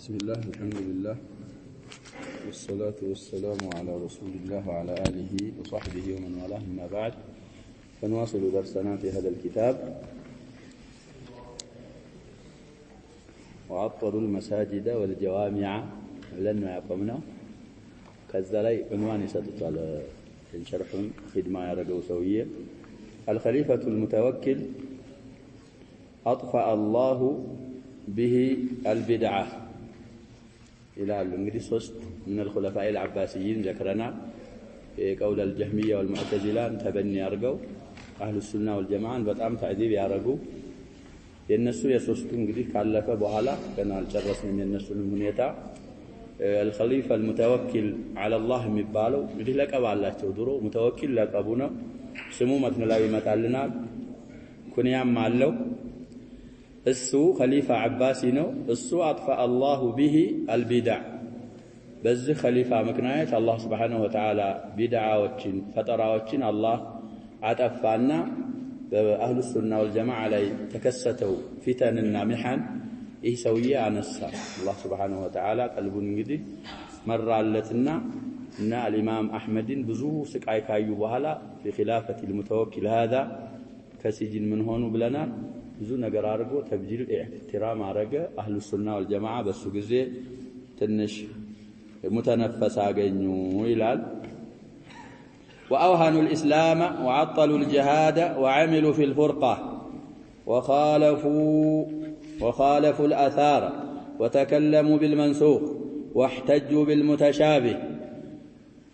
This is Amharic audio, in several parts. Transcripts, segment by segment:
بسم الله الحمد لله والصلاة والسلام على رسول الله وعلى آله وصحبه ومن والاه ما بعد فنواصل درسنا في هذا الكتاب وعطلوا المساجد والجوامع لأنه يقومنا كذلك عنوان ستطلع على شرح خدمة يرجو سوية الخليفة المتوكل أطفأ الله به البدعة إلى الإنجليز وسط من الخلفاء العباسيين ذكرنا قول الجهمية والمعتزلة تبني أرجو أهل السنة والجماعة بتأم تعذيب يارجو الناس يسوستون إنجليز كلف بحالا كان الجرس من الناس المنيتا الخليفة المتوكل على الله مبالو إنجليز لك أبو الله تودرو متوكل لك أبونا سمو مثل لا يمتعلنا كنيام معلو السو خليفة عباسي نو السو أطفأ الله به البدع بز خليفة مكناية الله سبحانه وتعالى بدعة وچين فترة وچين الله عطفانا أهل السنة والجماعة لي تكستوا فتننا محن إيه سوية عن السار الله سبحانه وتعالى قلبون نجدي مرة لتنا إن الإمام أحمد بزوه سكعي كايو بهلا في خلافة المتوكل هذا كسجن من هون بلنا بزو نجار أرجو تبجيل احترام أرجو أهل السنة والجماعة بس جزء تنش متنفس عجنو إلال وأوهنوا الإسلام وعطلوا الجهاد وعملوا في الفرقة وخالفوا الآثار وتكلموا بالمنسوخ واحتجوا بالمتشابه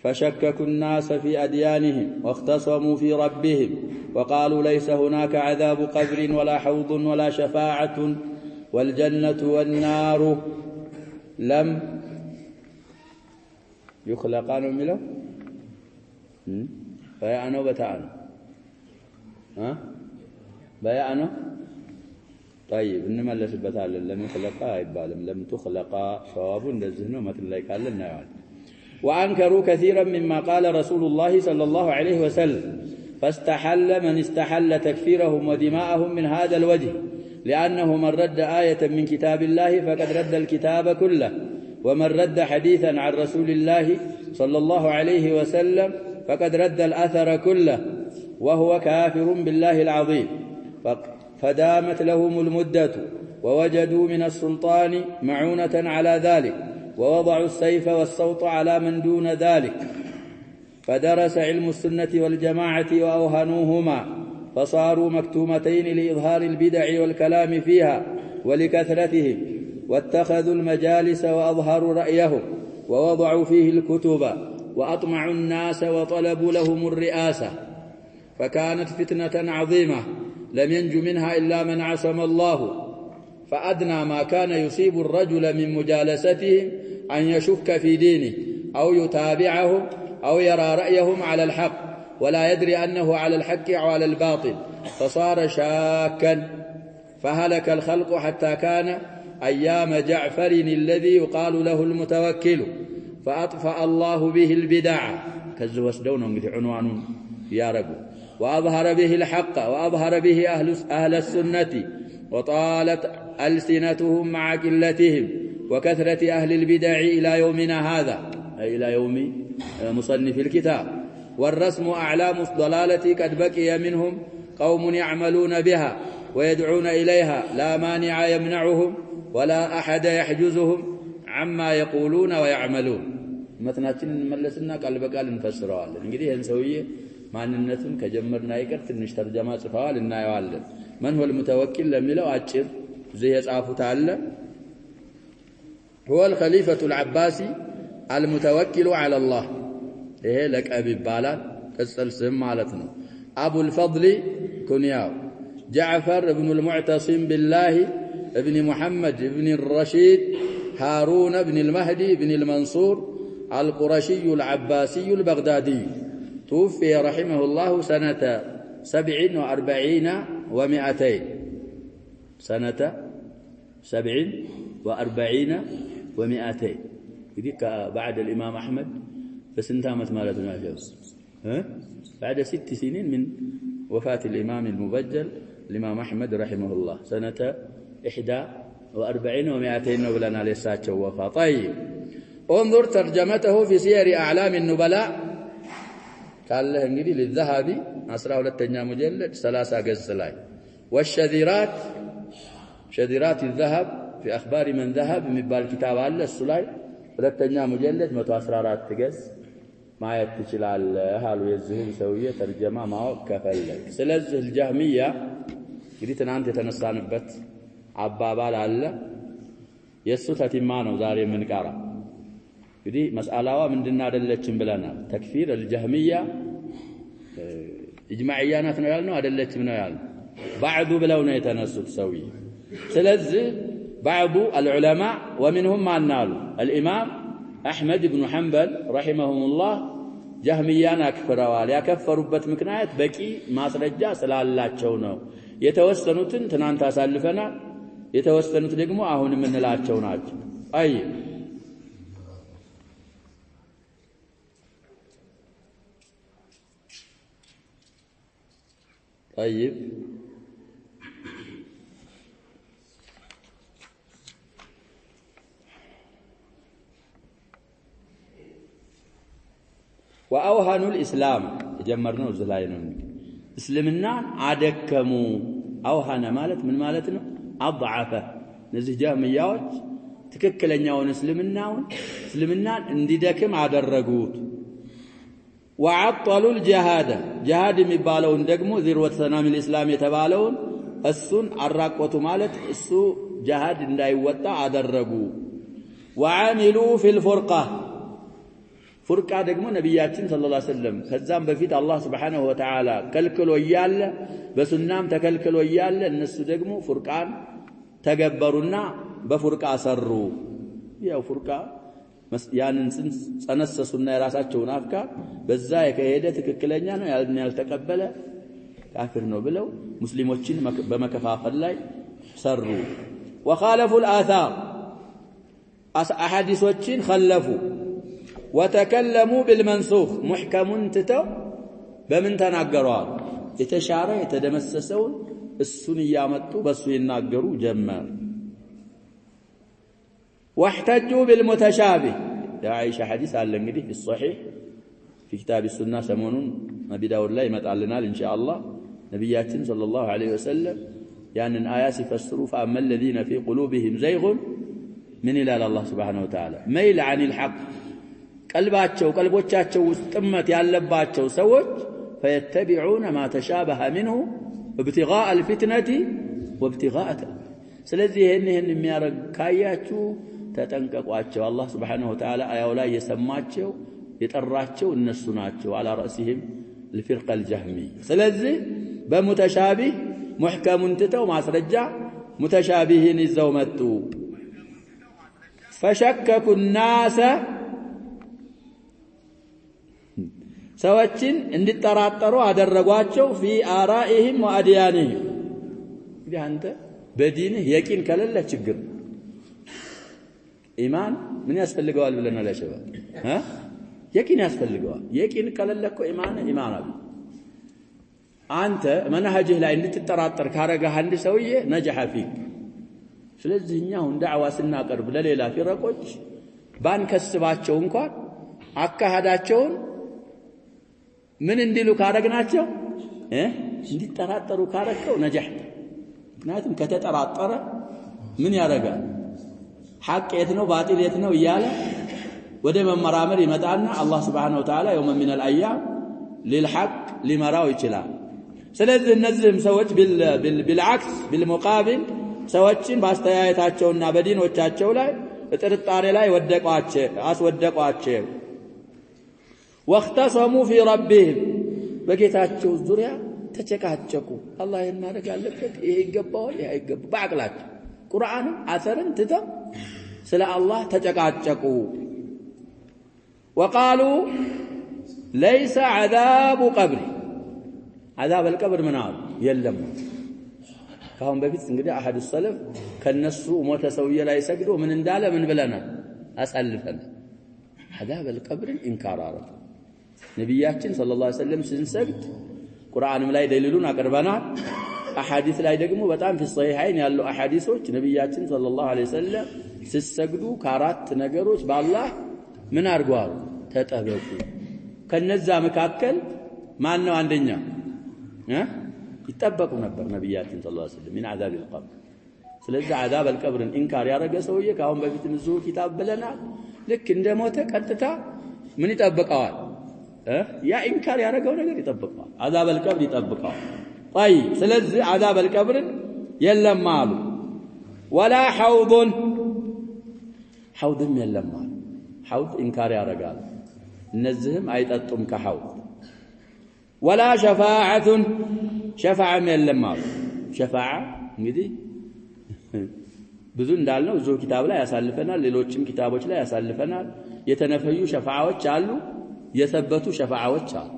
فشككوا الناس في أديانهم واختصموا في ربهم وقالوا ليس هناك عذاب قبر ولا حوض ولا شفاعة والجنة والنار لم يخلقان ملو بيعنوا بتعنوا بيعنوا طيب إنما اللي سبتها لم يخلقا يبالم لم تخلقا صواب للزهنو مثل الله قال لنا يعني وأنكروا كثيرا مما قال رسول الله صلى الله عليه وسلم فاستحل من استحل تكفيرهم ودماءهم من هذا الوجه لأنه من رد آية من كتاب الله فقد رد الكتاب كله ومن رد حديثا عن رسول الله صلى الله عليه وسلم فقد رد الأثر كله وهو كافر بالله العظيم فدامت لهم المدة ووجدوا من السلطان معونة على ذلك ووضعوا السيف والصوت على من دون ذلك فدرس علم السنة والجماعة وأوهنوهما فصاروا مكتومتين لإظهار البدع والكلام فيها ولكثرتهم واتخذوا المجالس وأظهروا رأيهم ووضعوا فيه الكتب وأطمعوا الناس وطلبوا لهم الرئاسة فكانت فتنة عظيمة لم ينج منها إلا من عصم الله فأدنى ما كان يصيب الرجل من مجالستهم أن يشك في دينه أو يتابعهم أو يرى رأيهم على الحق ولا يدري أنه على الحق أو على الباطل فصار شاكا فهلك الخلق حتى كان أيام جعفر الذي يقال له المتوكل فأطفأ الله به البدع كزوس دونهم عنوان يا رب وأظهر به الحق وأظهر به أهل السنة وطالت ألسنتهم مع قلتهم وكثرة أهل البدع إلى يومنا هذا أي إلى يوم مصنف الكتاب والرسم أعلام الضلالة قد بقي منهم قوم يعملون بها ويدعون إليها لا مانع يمنعهم ولا أحد يحجزهم عما يقولون ويعملون مثلا ملسنا قلب قال نفسروا على እንግዲህ ይሄን ሰውዬ ማንነቱን ከጀመርና ይቀር ትንሽ ተርጀማ ጽፈዋል እናየዋለን من هو المتوكل ለሚለው አጭር እዚህ የጻፉት አለ هو الخليفة العباسي المتوكل على الله إيه لك أبي بالال كسل سم مالتنا أبو الفضل كنياو جعفر بن المعتصم بالله ابن محمد بن الرشيد هارون بن المهدي بن المنصور القرشي العباسي البغدادي توفي رحمه الله سنة 47 و200 سنة 47 و200 يديك بعد الإمام أحمد فسنتامت مالتنا جوز بعد 6 سنين من وفاة الإمام المبجل الإمام أحمد رحمه الله سنة و40 و200 ነው ብለናል የሳቸው ወፋ طيب انظر ترجمته في سير اعلام النبلاء ካለህ እንግዲህ ለذهبي 12ኛ ሙጀለድ 30 ገጽ ላይ والشذيرات شذيرات الذهب في اخبار من ذهب የሚባል ኪታብ አለ እሱ ላይ ሁለተኛ ሙጀለድ 114 ገጽ ማየት ትችላለህ አሉ የዚህ ሰውዬ ተርጀማ ማወቅ ከፈለግ ስለዚህ الجهمية እንግዲህ ትናንት የተነሳንበት አባባል አለ የሱ ተቲማ ነው ዛሬ ምን ቀራ እንግዲህ መስአላዋ ምንድን አይደለችም ብለናል ተክፊር الجهمية اجماعية ናት ነው ያልነው አይደለችም ነው ያልነው بعض ብለው ነው የተነሱት ሰውዬ ስለዚህ بعض العلماء ومنهم ما نال الامام احمد بن حنبل رحمهم الله جهميان اكفروا ያከፈሩበት ምክንያት በቂ ማስረጃ ስላላቸው ነው የተወሰኑትን ትናንት አሳልፈና የተወሰኑት ደግሞ አሁን የምንላቸው ናቸው አይ طيب واوهنوا الاسلام جمرنا الزلاي ነው እስልምና አደከሙ አውሃነ ማለት ምን ማለት ነው አضعف እነዚህ ጃህሚያዎች ትክክለኛውን እስልምናን እንዲደክም አደረጉት وعطلوا الجهاد جهاد የሚባለውን ደግሞ ذروة سنام الاسلام የተባለውን እሱን አራቆቱ ማለት እሱ ጂሃድ እንዳይወጣ አደረጉ وعملوا في الفرقه ፍርቃ ደግሞ ነብያችን ሰለላሁ ዐለይሂ ወሰለም ከዛም በፊት አላህ Subhanahu Wa Ta'ala ከልክሎ ይያለ በሱናም ተከልክሎ ይያለ እነሱ ደግሞ ፍርቃን ተገበሩና በፍርቃ ሰሩ ያው ፍርቃ ያንን ጸነሰሱና የራሳቸውን አፍካር በዛ የከሄደ ትክክለኛ ነው ያልተቀበለ ካፊር ነው ብለው ሙስሊሞችን በመከፋፈል ላይ ሰሩ وخالفوا الآثار أحاديثዎችን خلفوا وتكلموا بالمنسوخ محكم تتو بمن تناغروا يتشاره يتدمسسون السن يامطوا بس يناغروا جمع واحتجوا بالمتشابه يا عائشة حديث قال انغدي في الصحيح في كتاب السنة سمونون نبي داود لا يمطالنا ان شاء الله نبياتنا صلى الله عليه وسلم يعني آيات يفسروا فأما الذين في قلوبهم زيغ من إلى الله سبحانه وتعالى ميل عن الحق ቀልቦቻቸው ውስጥ ጥመት ያለባቸው ሰዎች فيتبعون ما تشابه منه ابتغاء الفتنة وابتغاء ስለዚህ ይሄን የሚያረግ ካያችሁ ተጠንቀቋቸው አላህ Subhanahu Wa Ta'ala አያው ላይ የሰማቸው የጠራቸው እነሱ ናቸው على رأسهم الفرقة الجهمية ስለዚህ በሙተሻቢህ محكمን ተተው ማስረጃ ሙተሻቢህን ይዘው መጡ فشككوا الناس ሰዎችን እንዲጠራጠሩ አደረጓቸው في آرائهم وأديانهم እንግዲህ አንተ በዲንህ የቂን ከሌለ ችግር ኢማን ምን ያስፈልገዋል ብለናል ያሸባ የቂን ያስፈልገዋል የቂን ከሌለ እኮ ኢማን አለ አንተ መንሃጅህ ላይ እንድትጠራጠር ካረጋህ አንድ ሰውዬ ነجح فيك ስለዚህ እኛው ዳዕዋ ስናቀርብ ለሌላ ፍረቆች ባንከስባቸው እንኳን አካሃዳቸውን ምን እንዲሉ ካረግናቸው እንዲጠራጠሩ ካረከው ነجحت ምክንያቱም ከተጠራጠረ ምን ያረጋል ሐቅ የት ነው ባጢል የት ነው ይያለ ወደ መመራመር ይመጣና አላህ Subhanahu Wa Ta'ala يوم من الايام للحق ሊመራው ይችላል ስለዚህ እነዚህም ሰዎች بالعكس بالمقابل ሰዎችን ባስተያየታቸውና በዲኖቻቸው ላይ ጥርጣሬ ላይ አስወደቋቸው واختصموا في ربهم በጌታቸው ዙሪያ ተጨቃጨቁ አላህ እናደርግ አለበት ይሄ ይገባዋል ይሄ አይገባው ባቅላቸው ቁርአን አሰርን ትተው ስለ አላህ ተጨቃጨቁ وقالوا ليس عذاب قبر عذاب القبر منال የለም ካሁን በፊት እንግዲህ አሐድ السلف ከነሱ ሞተ ሰውዬ ላይ ሰግዶ ምን እንዳለ ምን ብለናል አሳልፈን عذاب القبر انكار አረፈ ነብያችን ሰለላሁ ዐለይሂ ወሰለም ስንሰግድ ቁርአንም ላይ ደሊሉን አቀርበናል አሐዲስ ላይ ደግሞ በጣም في الصحيحين ያሉ አሐዲሶች ነብያችን ሰለላሁ ዐለይሂ ወሰለም ሲሰግዱ ከአራት ነገሮች በአላህ ምን አድርገዋል ተጠበቁ ከነዛ መካከል ማን ነው አንደኛ ይጠበቁ ነበር ነብያችን ሰለላሁ ዐለይሂ ወሰለም من عذاب القبر ስለዚህ عذاب القبر ኢንካር ያረገ ሰውዬ ካሁን በፊት ንዙ ኪታብ ብለናል ልክ እንደሞተ ቀጥታ ምን ይጠብቀዋል ያ ኢንካር ያረገው ነገር ይጠብቀዋል عذاب القبر ይጠብቀዋል طيب ስለዚህ عذاب القبر የለም አሉ ولا حوض حوضም የለም አሉ حوض ኢንካር ያረጋል እነዚህም አይጠጡም ከሐውድ ولا شفاعة شفاعة የለም አሉ شفاعة እንግዲህ ብዙ እንዳልነው እዚሁ ኪታብ ላይ ያሳልፈናል ሌሎችም ኪታቦች ላይ ያሳልፈናል የተነፈዩ ሸፋዓዎች አሉ የሰበቱ ሸፋዓዎች አሉ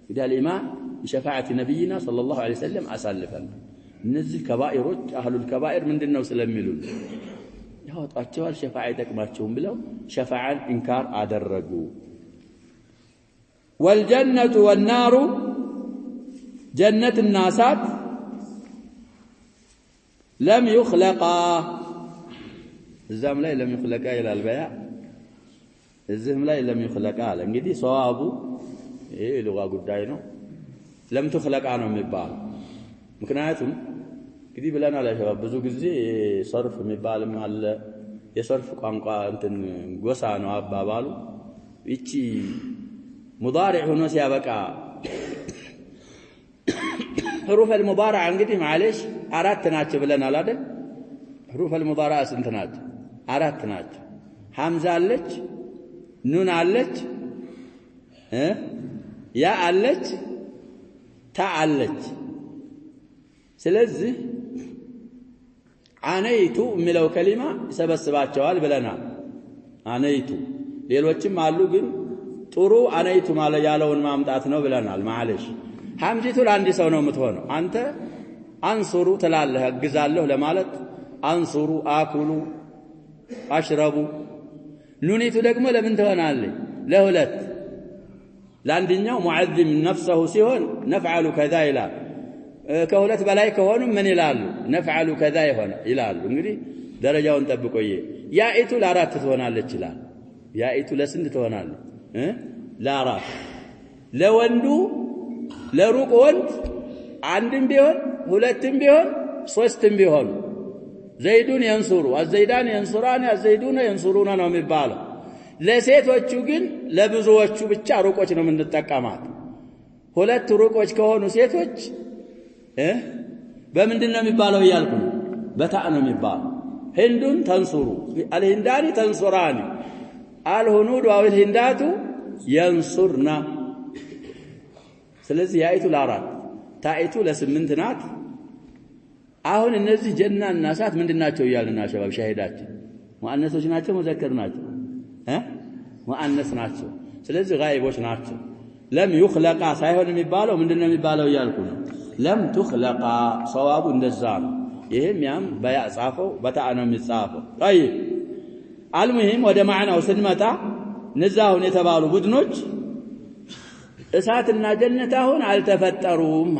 እንግዲህ الإيمان بشفاعة نبينا صلى الله عليه وسلم አሳልፈናል እነዚህ ከባኢሮች አህሉል ከባኢር ምንድነው ስለሚሉ ያወጣቸዋል ሸፋዓ ይጠቅማቸውም ብለው ሸፋዓን ኢንካር አደረጉ والجنة والنار جنة الناسات لم يخلقا الزام لا لم يخلقا إلى البيع الزهم لا لم يخلقا እንግዲህ ሷዋቡ ይሄ ልጋ ጉዳይ ነው لم تخلقا ነው የሚባል ምክንያቱም እንግዲህ ብለናል ያሻው ብዙ ጊዜ ሰርፍ የሚባልም አለ የሰርፍ ቋንቋ እንትን ጎሳ ነው አባባሉ እቺ مضارع ሆኖ ሲያበቃ حروف المضارع እንግዲህ معلش አራት ናቸው ብለናል አይደል حروف المضارع ስንት ናቸው አራት ናቸው ሐምዛ አለች ኑን አለች ያ አለች ታ አለች ስለዚህ አነይቱ የሚለው ከሊማ ይሰበስባቸዋል ብለናል አነይቱ ሌሎችም አሉ ግን ጥሩ አነይቱ ማለት ያለውን ማምጣት ነው ብለናል معلش ሐምዚቱ ለአንድ ሰው ነው የምትሆነው አንተ አንሱሩ ትላለህ አግዛለሁ ለማለት አንሱሩ አኩሉ አሽረቡ ኑኒቱ ደግሞ ለምን ትሆናለች ለሁለት ለአንደኛው ሙዓዚም ነፍسه ሲሆን نفعل كذا ይላል ከሁለት በላይ ከሆኑ ምን ይላሉ نفعل كذا ይላሉ እንግዲህ ደረጃውን ጠብቆዬ ያኢቱ ለአራት ትሆናለች ይላል ያኢቱ ለስንት ትሆናለች ለአራት ለወንዱ ለሩቅ ወንድ አንድም ቢሆን ሁለትም ቢሆን ሶስትም ቢሆን ዘይዱን ينصሩ አዘይዳን ينصራን አዘይዱን ينصሩና ነው የሚባለው ለሴቶቹ ግን ለብዙዎቹ ብቻ ሩቆች ነው የምንጠቀማት ሁለት ሩቆች ከሆኑ ሴቶች በምንድን ነው የሚባለው ይያልኩ በታእ ነው የሚባለው ህንዱን ተንሱሩ አልሂንዳኒ ተንሱራኒ አልሁኑድ ወልሂንዳቱ ينصرና ስለዚህ ያይቱ ለአራት ታይቱ ለስምንት ናት አሁን እነዚህ ጀናና እሳት ምንድናቸው ይያልና ሸባብ ሻሂዳችን ሙአነሶች ናቸው ሙዘከር ናቸው ሙአነስ ናቸው ስለዚህ ጋይቦች ናቸው ለም يخلق ሳይሆን የሚባለው ምንድነው የሚባለው ይያልኩ ነው ለም تخلق ሷዋቡ እንደዛ ነው ይሄም ያም በያጻፈው በታአ ነው የሚጻፈው طيب المهم ወደ ማዕናው ስንመጣ ነዛውን የተባሉ ቡድኖች እሳትና ጀነት አሁን አልተፈጠሩም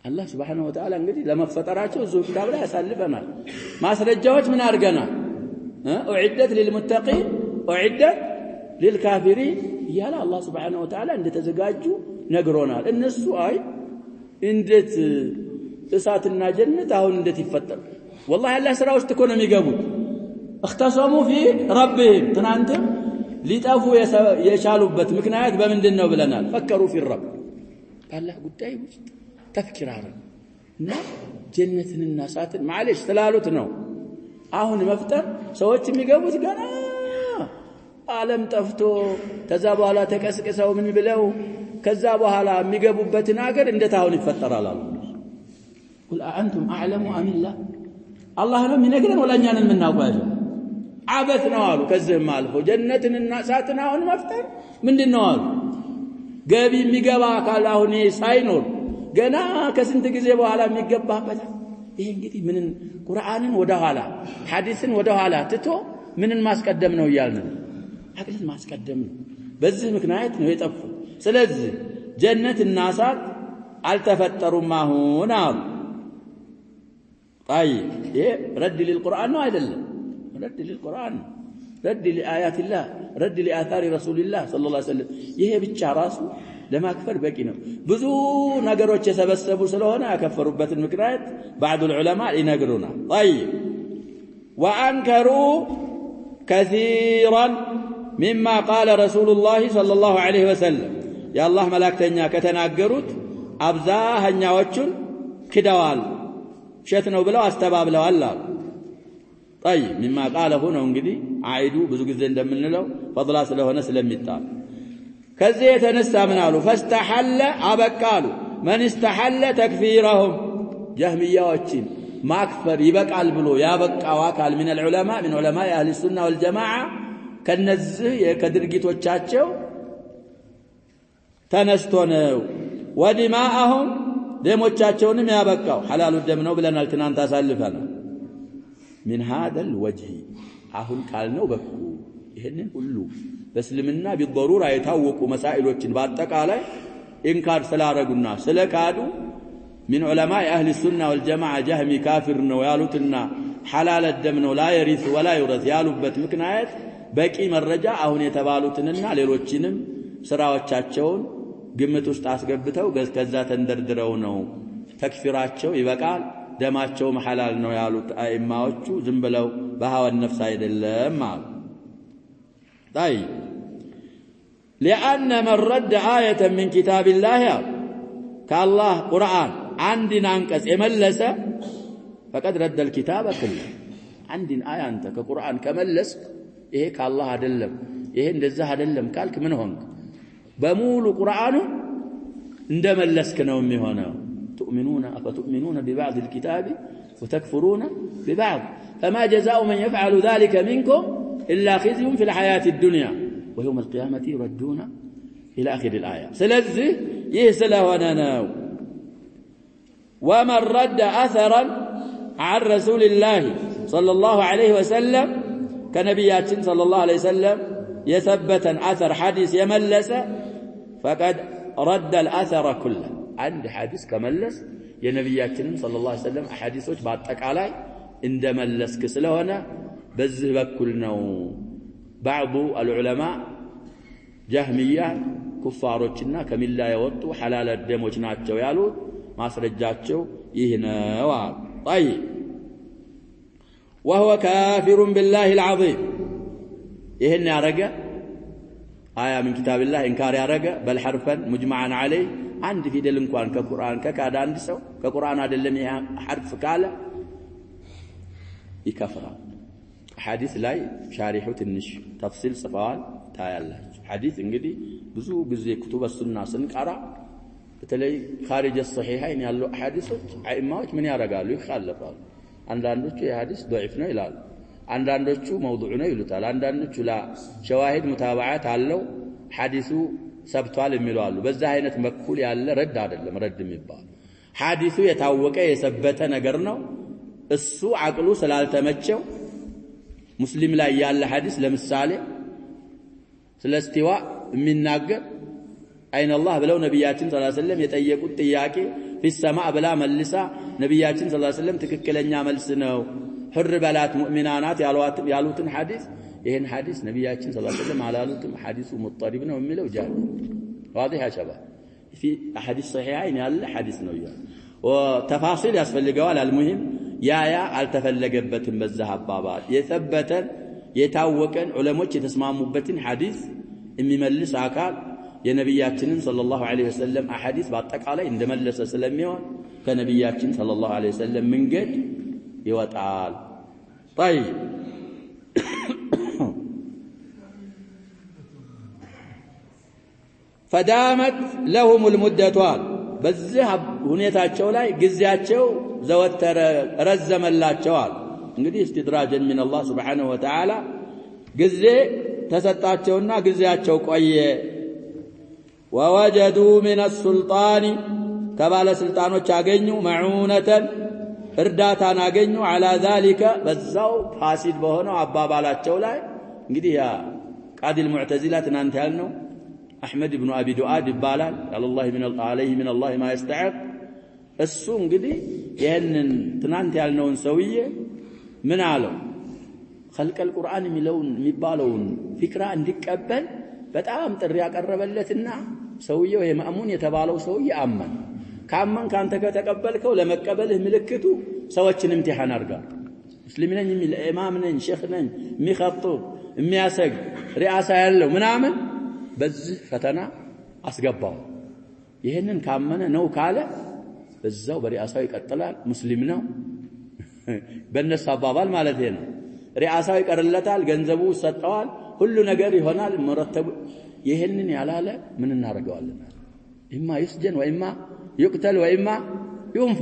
አላህ Subhanahu Wa Ta'ala እንግዲህ ለመፈጠራቸው እዚሁ ኪታብ ላይ ያሳልፈናል ማስረጃዎች ምን አድርገናል اعدت للمتقين اعدت للكافرين ያለ አላህ Subhanahu Wa Ta'ala እንደተዘጋጁ ነግሮናል እነሱ አይ እንዴት እሳትና ጀነት አሁን እንዴት ይፈጠር والله አላህ ስራ ውስጥ እኮ ነው የሚገቡት اختصموا في ربهم ትናንትም ሊጠፉ የቻሉበት ምክንያት በምንድን ነው ብለናል ፈከሩ في الرب አላህ ጉዳይ ውስጥ ተፍኪር አረና ጀነትንና እሳትን معلش ስላሉት ነው አሁን መፍጠር ሰዎች የሚገቡት ገና ዓለም ጠፍቶ ከዛ በኋላ ተቀስቅሰው ምን ብለው ከዛ በኋላ የሚገቡበትን ሀገር እንዴት አሁን ይፈጠራል አሉ قل أأنتم أعلم أم الله الله ነው የሚነግረን ወላኛን የምናውቀው አበት ነው አሉ ከዚህም አልፎ ጀነትንና እሳትን አሁን መፍጠር ምንድነው አሉ ገቢ የሚገባ አካል አሁን ሳይኖር ገና ከስንት ጊዜ በኋላ የሚገባበት ይሄ እንግዲህ ምንን ቁርአንን ወደ ኋላ ሐዲስን ወደ ኋላ ትቶ ምንን ማስቀደም ነው ይያልን አቅልን ማስቀደም ነው በዚህ ምክንያት ነው የጠፉ ስለዚህ ጀነትና እሳት አልተፈጠሩም አሁን አሉ። طيب ይሄ ረድ للقرآن ነው አይደለም? ረድ للقرآن ነው። ረድ لآيات الله ረድ لآثار رسول الله صلى الله عليه وسلم ይሄ ብቻ ራሱ ለማክፈር በቂ ነው። ብዙ ነገሮች የሰበሰቡ ስለሆነ ያከፈሩበትን ምክንያት بعض العلماء ይነግሩና طيب وأنكروا كثيرا مما قال رسول الله صلى الله عليه وسلم يا الله ملاكتኛ ከተናገሩት አብዛኛዎቹን ክደዋል ሸት ነው ብለው አስተባብለዋል አሉ። طيب مما قاله ነው እንግዲህ አይዱ ብዙ ጊዜ እንደምንለው ፈضላ ስለሆነ ስለሚጣል ከዚህ የተነሳ ምን አሉ فاستحل አበቃሉ من استحل تكفيرهم جهميያዎችን ማክፈር ይበቃል ብሎ ያበቃው አካል من العلماء من علماء اهل السنه والجماعه ከነዚህ ከድርጊቶቻቸው ተነስቶ ነው ወዲማአሁም ደሞቻቸውንም ያበቃው ሐላሉ ደም ነው ብለናል ትናንት አሳልፈናል من هذا الوجه አሁን ካልነው በኩል ይሄንን ሁሉ በእስልምና بالضروره የታወቁ መሳኢሎችን በአጠቃላይ ኢንካር ስላረጉና ስለካዱ من علماء اهل السنه والجماعه جهمي كافر ነው ያሉትና ሐላል ደም ነው لا يرث ولا يورث ያሉበት ምክንያት በቂ መረጃ አሁን የተባሉትንና ሌሎችንም ስራዎቻቸውን ግምት ውስጥ አስገብተው ከዛ ተንደርድረው ነው ተክፊራቸው ይበቃል ደማቸው ሐላል ነው ያሉት አይማዎቹ ዝም ብለው በሐዋን ነፍስ አይደለም አሉ። طيب لأن من رد آية من كتاب الله كالله قرآن عندنا انقص يملس فقد رد الكتاب كله عندنا آية انت كقرآن كملس ايه كالله አይደለም ይሄ እንደዛ አይደለም ካልክ ምን ሆንክ በሙሉ ቁርአኑ እንደመለስክ ነው የሚሆነው تؤمنون أفتؤمنون ببعض الكتاب وتكفرون ببعض فما جزاء من يفعل ذلك منكم إلا خزي في الحياة الدنيا ويوم القيامة يردون إلى آخر الآية سلذي يهسله ونناو ومن رد أثرا عن رسول الله صلى الله عليه وسلم كنبيات صلى الله عليه وسلم يثبت أثر حديث يملس فقد رد الأثر كله عند حديث كملس يا نبياتنا صلى الله عليه وسلم أحاديثوች በአጠቃላይ እንደመለስክ ስለሆነ በዚህ በኩል ነው بعض العلماء جهمية كفاروችና ከሚላ የወጡ ሐላል ደሞች ናቸው ያሉት ማስረጃቸው ይህ ነው። طيب وهو كافر بالله العظيم ይሄን ያረገ آية من كتاب الله إنكار يارجع بل حرفا مجمعا عليه عند في دل إنكوان كقرآن ككاد عند سو كقرآن هذا اللي حرف كاله يكفر حديث لاي شارحه النش تفصيل صفال تايله حديث إنجدي بزو كتب السنة سنكارا بتلاقي خارج الصحيحين يالله حديث عماش من يارجع له يخالفه عندنا شيء حديث ضعيفنا إلى አንዳንዶቹ موضوع ነው ይሉታል አንዳንዶቹ ላ ሸዋሂድ ሙታባዓት አለው ሐዲሱ ሰብቷል የሚሉ አሉ በዛ አይነት መኩል ያለ ረድ አይደለም ረድ የሚባል ሐዲሱ የታወቀ የሰበተ ነገር ነው እሱ አቅሉ ስላልተመቸው ሙስሊም ላይ ያለ ሐዲስ ለምሳሌ ስለ እስቲዋ የሚናገር አይን አላህ ብለው ነብያችን ሰለላሁ ዐለይሂ ወሰለም የጠየቁት ጥያቄ في السماء بلا ملسا ነብያችን ሰለላሁ ዐለይሂ ወሰለም ትክክለኛ መልስ ነው حر بلات مؤمنانات يالوتن حديث ይሄን حديث ነብያችን ሰለላሁ ዐለይሂ ወሰለም አላሉትም حديث مضطرب ነው የሚለው ጃል واضح يا شباب في احاديث صحيحين ያለ حديث ነው ይላል وتفاصيل ያስፈልገዋል المهم ያ አልተፈለገበትም በዛ አባባል የثبتን የታወቀን ዑለሞች የተስማሙበትን حديث የሚመልስ አካል የነብያችንን ሰለላሁ ዐለይሂ ወሰለም አሐዲስ በአጠቃላይ እንደመለሰ ስለሚሆን ከነብያችን ሰለላሁ ዐለይሂ ወሰለም መንገድ ይወጣል طيب فدامت لهم المدة በዚህ ሁኔታቸው ላይ ግዚያቸው ዘወተረ ረዘመላቸዋል እንግዲህ استدراجا من الله سبحانه وتعالى ጊዜ ተሰጣቸውና ግዚያቸው ቆየ ووجدوا من السلطان ከባለ ስልጣኖች አገኙ معونة እርዳታን አገኙ على ذلك በዛው ፋሲድ በሆነው አባባላቸው ላይ እንግዲህ ያ ቃዲ المعتزلة እናንተ ያልነው አሕመድ ኢብኑ አቢ ዱአድ ይባላል عليه من الله ما يستحق እሱ እንግዲህ ይሄንን ትናንት ያልነውን ሰውዬ ምን አለው خلق القرآن የሚባለውን ፊክራ እንዲቀበል በጣም ጥሪ ያቀረበለትና ሰውየው የማእሙን የተባለው ሰውዬ አመን ካመን ካንተ ከተቀበልከው ለመቀበልህ ምልክቱ ሰዎችን امتحان አርጋ ሙስሊም ነኝ የሚል ኢማም ነኝ ሼኽ ነኝ የሚخطብ የሚያሰግድ ሪአሳ ያለው ምናምን በዚህ ፈተና አስገባው ይሄንን ካመነ ነው ካለ በዛው በሪአሳው ይቀጥላል ሙስሊም ነው በእነሱ አባባል ማለት ነው ሪአሳው ይቀርለታል ገንዘቡ ሰጠዋል ሁሉ ነገር ይሆናል መረተብ ይሄንን ያላለ ምን እናረጋዋለን ኢማ ይስጀን ወኢማ ይقتل ወኢማ ይንፋ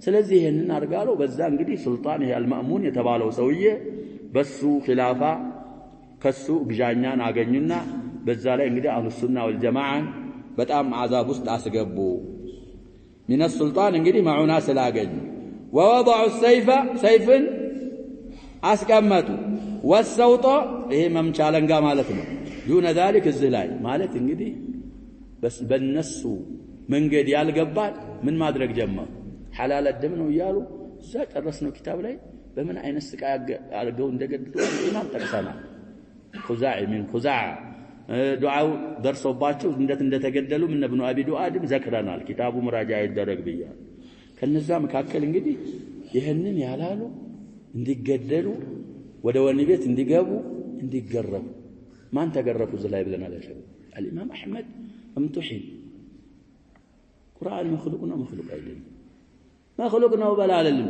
ስለዚህ ይሄንን አርጋለው በዛ እንግዲህ ሱልጣን ይሄ አልማእሙን የተባለው ሰውዬ በሱ ኺላፋ ከሱ ግጃኛን አገኙና በዛ ላይ እንግዲህ አህሉ ሱና ወልጀማዓን በጣም አዛብ ውስጥ አስገቡ من السلطان እንግዲህ ማዑና ስላገኙ ووضعوا السيف سيفን አስቀመጡ والسوط ይሄ መምቻለንጋ ማለት ነው دون ذلك እዚህ ላይ ማለት እንግዲህ በነሱ መንገድ ያልገባል ምን ማድረግ ጀመሩ ሐላል ደም ነው ይያሉ እዛ ጨረስነው ኪታብ ላይ በምን አይነት ስቃይ አርገው እንደገደሉ ኢማም ተቀሳና ኹዛዒ من ኹዛዓ ዱዓው ደርሶባቸው እንደተገደሉ ምን ኢብኑ አቢ ዱአድም ዘክረናል ኪታቡ መራጃ ይደረግ ብያል ከነዛ መካከል እንግዲህ ይሄንን ያላሉ እንዲገደሉ ወደ ወህኒ ቤት እንዲገቡ እንዲገረፉ ማን ተገረፉ ዘላይ ብለናል አሸ الامام احمد امتحن قران مخلوقنا مخلوق አይደለም مخلوقنا وبلالم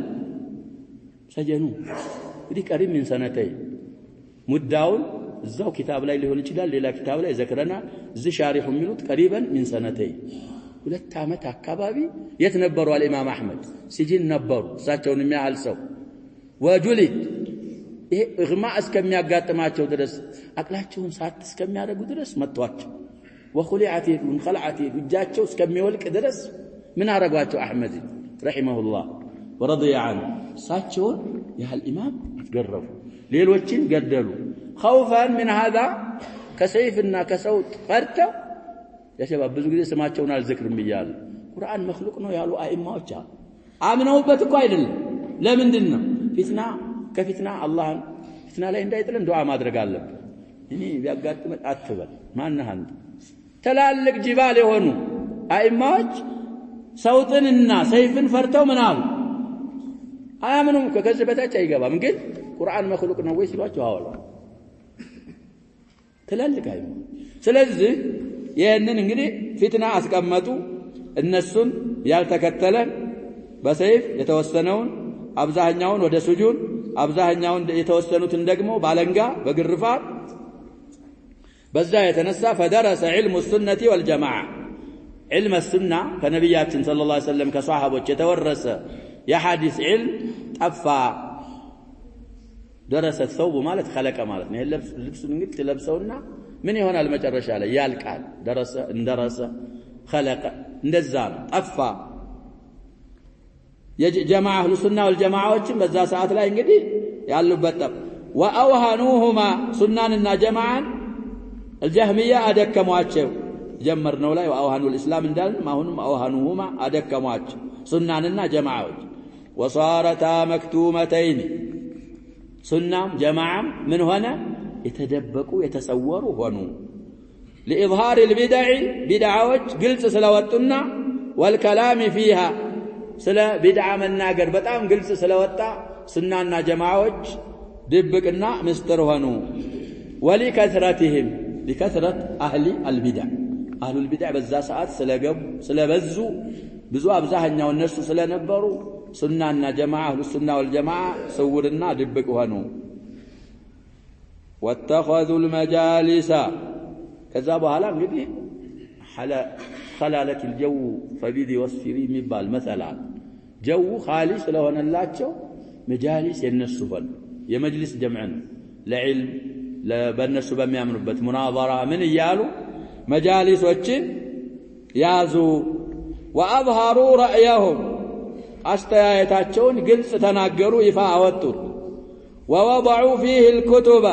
سجنوا እንግዲህ ቀሪም ምን ሰነተይ ሙዳውን እዛው ኪታብ ላይ ሊሆን ይችላል ሌላ ኪታብ ላይ ዘክረና እዚ ሻሪሁ የሚሉት ቀሪበን ምን ሰነተይ 2 አመት አካባቢ የት ነበሩ አልኢማም አህመድ ሲጂን ነበሩ እሳቸውን የሚያህል ሰው ወጁሊድ ይሄ እግማ እስከሚያጋጥማቸው ድረስ አቅላቸውን ሳት እስከሚያደርጉ ድረስ መጥቷቸው ወኹሊዓት ይዱን ኸልዓት ይጃቸው እስከሚወልቅ ድረስ ምን አረጋቸው አህመድ ረሂመሁላህ ወረضي عنه እሳቸውን ያህል ኢማም ገረፉ ሌሎችን ገደሉ خوفا من هذا كسيفنا كسوت فرتا يا شباب ብዙ ጊዜ ስማቸውን አልዝክርም ይያል ቁርአን መخلوق ነው ያሉ አይማዎች አምነውበት እኮ አይደለም ለምንድነው ፊትና ከፊትና አላህን ፊትና ላይ እንዳይጥለን ዱዓ ማድረግ አለብን እኔ ቢያጋጥመን አትበል ማንህ አንተ ተላልቅ ጅባል የሆኑ አይማዎች ሰውጥንና ሰይፍን ፈርተው ምናሉ አያምኑም ከዚህ በታች አይገባም ግን ቁርአን መخلوق ነው ወይ ሲሏቸው አወላ ተላልቅ አይማ ስለዚህ ይሄንን እንግዲህ ፊትና አስቀመጡ እነሱን ያልተከተለ በሰይፍ የተወሰነውን አብዛኛውን ወደ ሱጁድ አብዛኛውን የተወሰኑትን ደግሞ ባለንጋ በግርፋት በዛ የተነሳ فدرس علم السنه والجماعه علم السنه ከነብያችን ሰለላሁ ዐለይሂ ወሰለም ከሷሃቦች የተወረሰ የሐዲስ علم ጠፋ درس الثوب ማለት خلق ማለት ነው ልብሱን እንግዲህ ተለብሰውና ምን ይሆናል መጨረሻ ላይ ያልቃል درس خلق እንደዛ ጠፋ የጀማዓ አህሉ ሱና ወልጀማዓዎችን በዛ ሰዓት ላይ እንግዲህ ያሉበት ጠብ واوهنوهما ሱናንና ጀማዓን الجهميه አደከሟቸው ጀመርነው ላይ واوهنوا الاسلام እንዳልን አሁንም اوهنوهما አደከሟቸው ሱናንና ጀማዓዎች وصارتا مكتومتين ሱናም ጀማዓም ምን ሆነ የተደበቁ የተሰወሩ ሆኑ لإظهار البدع بدعዎች ግልጽ ስለወጡና والكلام فيها ስለ ቢድዓ መናገር በጣም ግልጽ ስለወጣ ሱናና ጀማዓዎች ድብቅና ምስጥር ሆኑ ولكثرتهم لكثرة أهل البدع أهل البدع በዛ ሰዓት ስለበዙ ብዙ አብዛኛው እነሱ ስለነበሩ ሱናና ጀማዓ አህሉ ሱና ወልጀማዓ ሰውርና ድብቅ ሆኑ واتخذوا المجالس ከዛ በኋላ እንግዲህ خلالة الجو فبيد وصفري የሚባል መሰላ ጀው خالي ስለሆነላቸው መጃሊስ የነሱ ፈል የመጅሊስ ጀምዕ ነው ለዕልም ለበነሱ በሚያምኑበት ሙናዘራ ምን ይያሉ መጃሊሶችን ያዙ واظهروا رايهم አስተያየታቸውን ግልጽ ተናገሩ ይፋ አወጡ ووضعوا فيه الكتب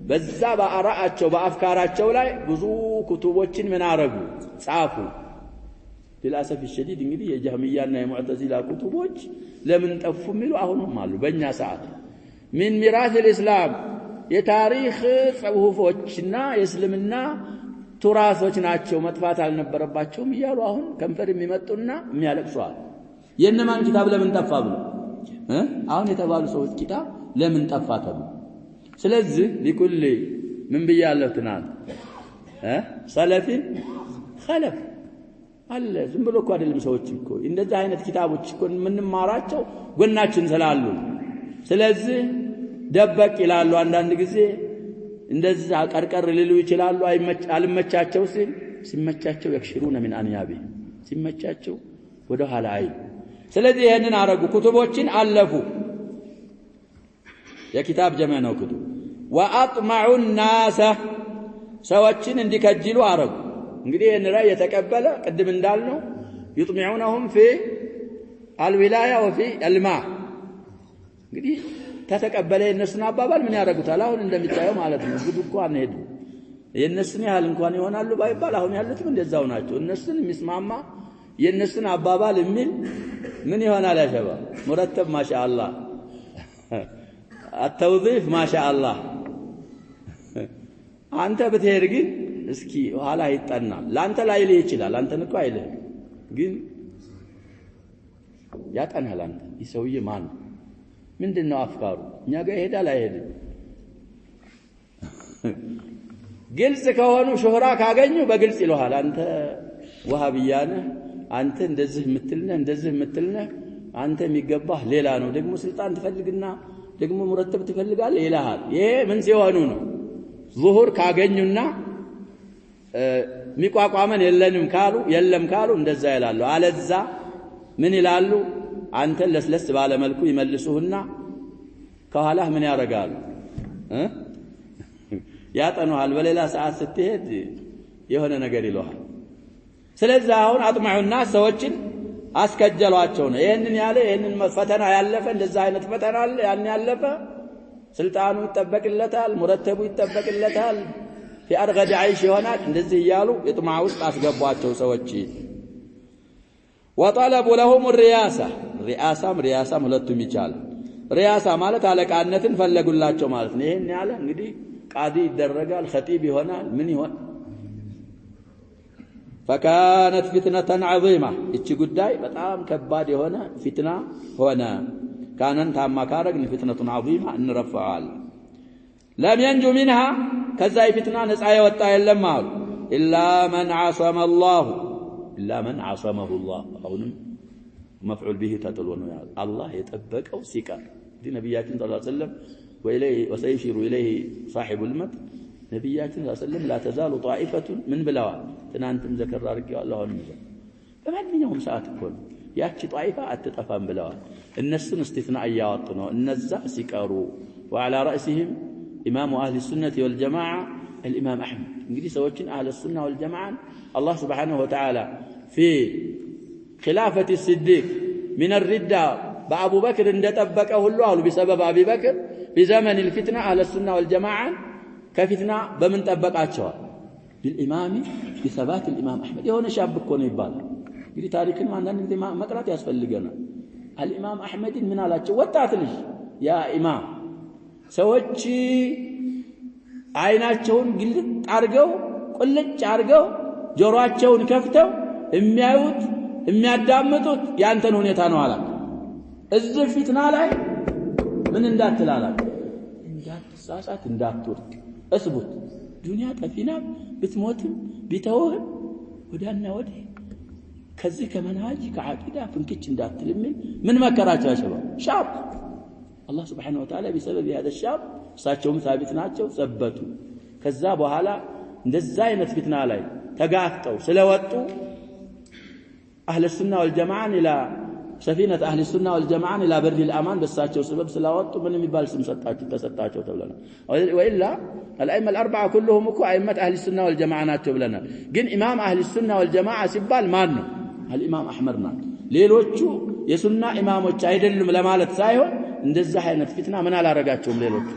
በዛ በአራአቸው በአፍካራቸው ላይ ብዙ ኩቱቦችን ምን አረጉ ጻፉ للاسف الشديد እንግዲህ የጀህሚያና የሙዕተዚላ ኩቱቦች ለምን ጠፉ የሚሉ አሁንም አሉ በእኛ ሰዓት من ميراث الاسلام የታሪክ ጽሁፎችና የእስልምና ቱራሶች ናቸው መጥፋት አልነበረባቸውም ይያሉ አሁን ከንፈር የሚመጡና የሚያለቅሱዋል የነማን ኪታብ ለምን ጠፋ ብሎ አሁን የተባሉ ሰዎች ኪታብ ለምን ጠፋ ተብሎ ስለዚህ لكل ምን ብያለሁ ትናንት ሰለፊ ኸለፍ አለ ዝም ብሎ እኮ አይደለም ሰዎች እኮ እንደዛ አይነት ኪታቦች እኮ ምንማራቸው ጎናችን ስላሉ ስለዚህ ደበቅ ይላሉ አንዳንድ ጊዜ እንደዛ ቀርቀር ሊሉ ይችላሉ አልመቻቸው ሲመቻቸው يكشرون من انيابه ሲመቻቸው ወደ ኋላ አይ ስለዚህ ይሄንን አረጉ ኩቱቦችን አለፉ የኪታብ ጀማዕ ነው ኩቱብ واطمعوا الناس ሰዎችን እንዲከጅሉ አረጉ እንግዲህ ይሄን ራይ የተቀበለ ቅድም እንዳልነው يطمعونهم في الولايه وفي الماء እንግዲህ ተተቀበለ የነሱን አባባል ምን ያደርጉታል አሁን እንደሚታየው ማለት ነው ጉድ እኮ አንሄድ የነሱን ያህል እንኳን ይሆናሉ ባይባል አሁን ያሉትም እንደዛው ናቸው እነሱን የሚስማማ የነሱን አባባል የሚል ምን ይሆናል ያሸባ مرتب ما شاء الله التوظيف ما شاء الله አንተ በተሄድ ግን እስኪ ኋላ ይጣናል ላንተ ላይ ሊል ይችላል አንተን እኮ አይልህ ግን ያጣናል አንተ ይሰውዬ ማን ምንድነው አፍካሩ እኛ ጋር ይሄዳል አይሄድም ግልጽ ከሆኑ ሹህራ ካገኙ በግልጽ ይለዋል አንተ ወሃቢያነ አንተ እንደዚህ ምትልነህ አንተ የሚገባህ ሌላ ነው ደግሞ ስልጣን ትፈልግና ደግሞ مرتب ትፈልጋለህ ይላል ይሄ ምን ሲሆኑ ነው ዙሁር ካገኙና ሚቋቋመን የለም ካሉ እንደዛ ይላሉ አለዛ ምን ይላሉ አንተ ለስለስ ባለ መልኩ ይመልሱህና ከኋላህ ምን ያረጋሉ ያጠኑሃል በሌላ ሰዓት ስትሄድ የሆነ ነገር ይለዋል ስለዚህ አሁን አጥማዑና ሰዎችን አስከጀሏቸው ነው ይሄንን ፈተና ያለፈ እንደዛ አይነት ፈተና አለ ያን ያለፈ ስልጣኑ ይተበቅለታል مرتبው ይተበቅለታል في ارغد عيش ይሆናል እንደዚህ ይያሉ የጥማ ውስጥ አስገቧቸው ሰዎች وطلبوا لهم الرئاسه رئاسه ሁለቱም ይቻላል رئاسه ማለት አለቃነትን ፈለጉላቸው ማለት ነው ይሄን ያለ እንግዲህ ቃዲ ይደረጋል ኸጢብ ይሆናል ምን ይሆን فكانت فتنه عظيمه እቺ ጉዳይ በጣም ከባድ የሆነ ፊትና ሆነ كانن ታማ ካረግን فتنه عظيمه እንረፋዋል لم ينجو منها ከዛ ፊትና ነፃ የወጣ የለም አሉ الا من عصم الله الا من عصمه الله አሁንም مفعول به ተጥሎ ነው ያለው አላህ የጠበቀው ሲቀር ዲ ነብያችን ሰለላሁ ዐለይሂ ወሰለም وسيشير اليه صاحب المت ነብያችን ሰለላሁ ዐለይሂ ወሰለም لا تزال طائفه من ብለዋል ትናንትም ዘከር አድርጌው አላህን ይዘን በማንኛውም ሰዓት እኮ ያቺ ጣይፋ አትጠፋም ብለዋል እነሱን استثناء ያወጡ ነው እነዛ ሲቀሩ وعلى راسهم امام اهل السنه والجماعه الامام احمد እንግዲህ ሰዎችን اهل السنه والجماعه الله سبحانه وتعالى في خلافه الصديق من الردة بابو بكر እንደጠበቀ ሁሉ አሉ بسبب ابي بكر في زمن الفتنه اهل السنه والجماعه كفتنه በምን ጠበቃቸው بالامام بثبات الامام احمد የሆነ ሻብ እኮ ነው ይባላል እንግዲህ ታሪክን አንዳንድ ጊዜ መቅራት ያስፈልገናል الامام احمد ምን አላቸው ወጣት ልጅ ያ ኢማም ሰዎች አይናቸውን ግልጥ አርገው ቁልጭ አርገው ጆሮአቸውን ከፍተው የሚያዩት የሚያዳምጡት ያንተን ሁኔታ ነው አላ እዚህ ፊትና ላይ ምን እንዳትላላ እንዳትሳሳት እንዳትወድቅ እስቡት ዱንያ ጠፊና ብትሞትም ቢተውህ ወዳና ወዲህ ከዚህ ከመናጅ ከዓቂዳ ፍንክች እንዳትልምን ምን መከራቸው ሻብ الله سبحانه وتعالى بسبب هذا الشاب እሳቸውም ثابت ናቸው ጸበቱ ከዛ በኋላ እንደዛ አይነት ፊትና ላይ ተጋፍጠው ስለወጡ اهل السنه والجماعه الى سفينه اهل السنه والجماعه الى بر الامان በሳቸው سبب ስለወጡ ምን የሚባል ስም ተሰጣቸው ተብለናል والا الائمه الاربعه كلهم እኮ ائمه اهل السنه والجماعه ናቸው ብለናል ግን ኢማም اهل السنه والجماعه ሲባል ማን ነው الامام احمد ናቸው ሌሎቹ የሱና ኢማሞች አይደሉም ለማለት ሳይሆን እንደዛ አይነት ፊትና ምን አላረጋቸውም ሌሎች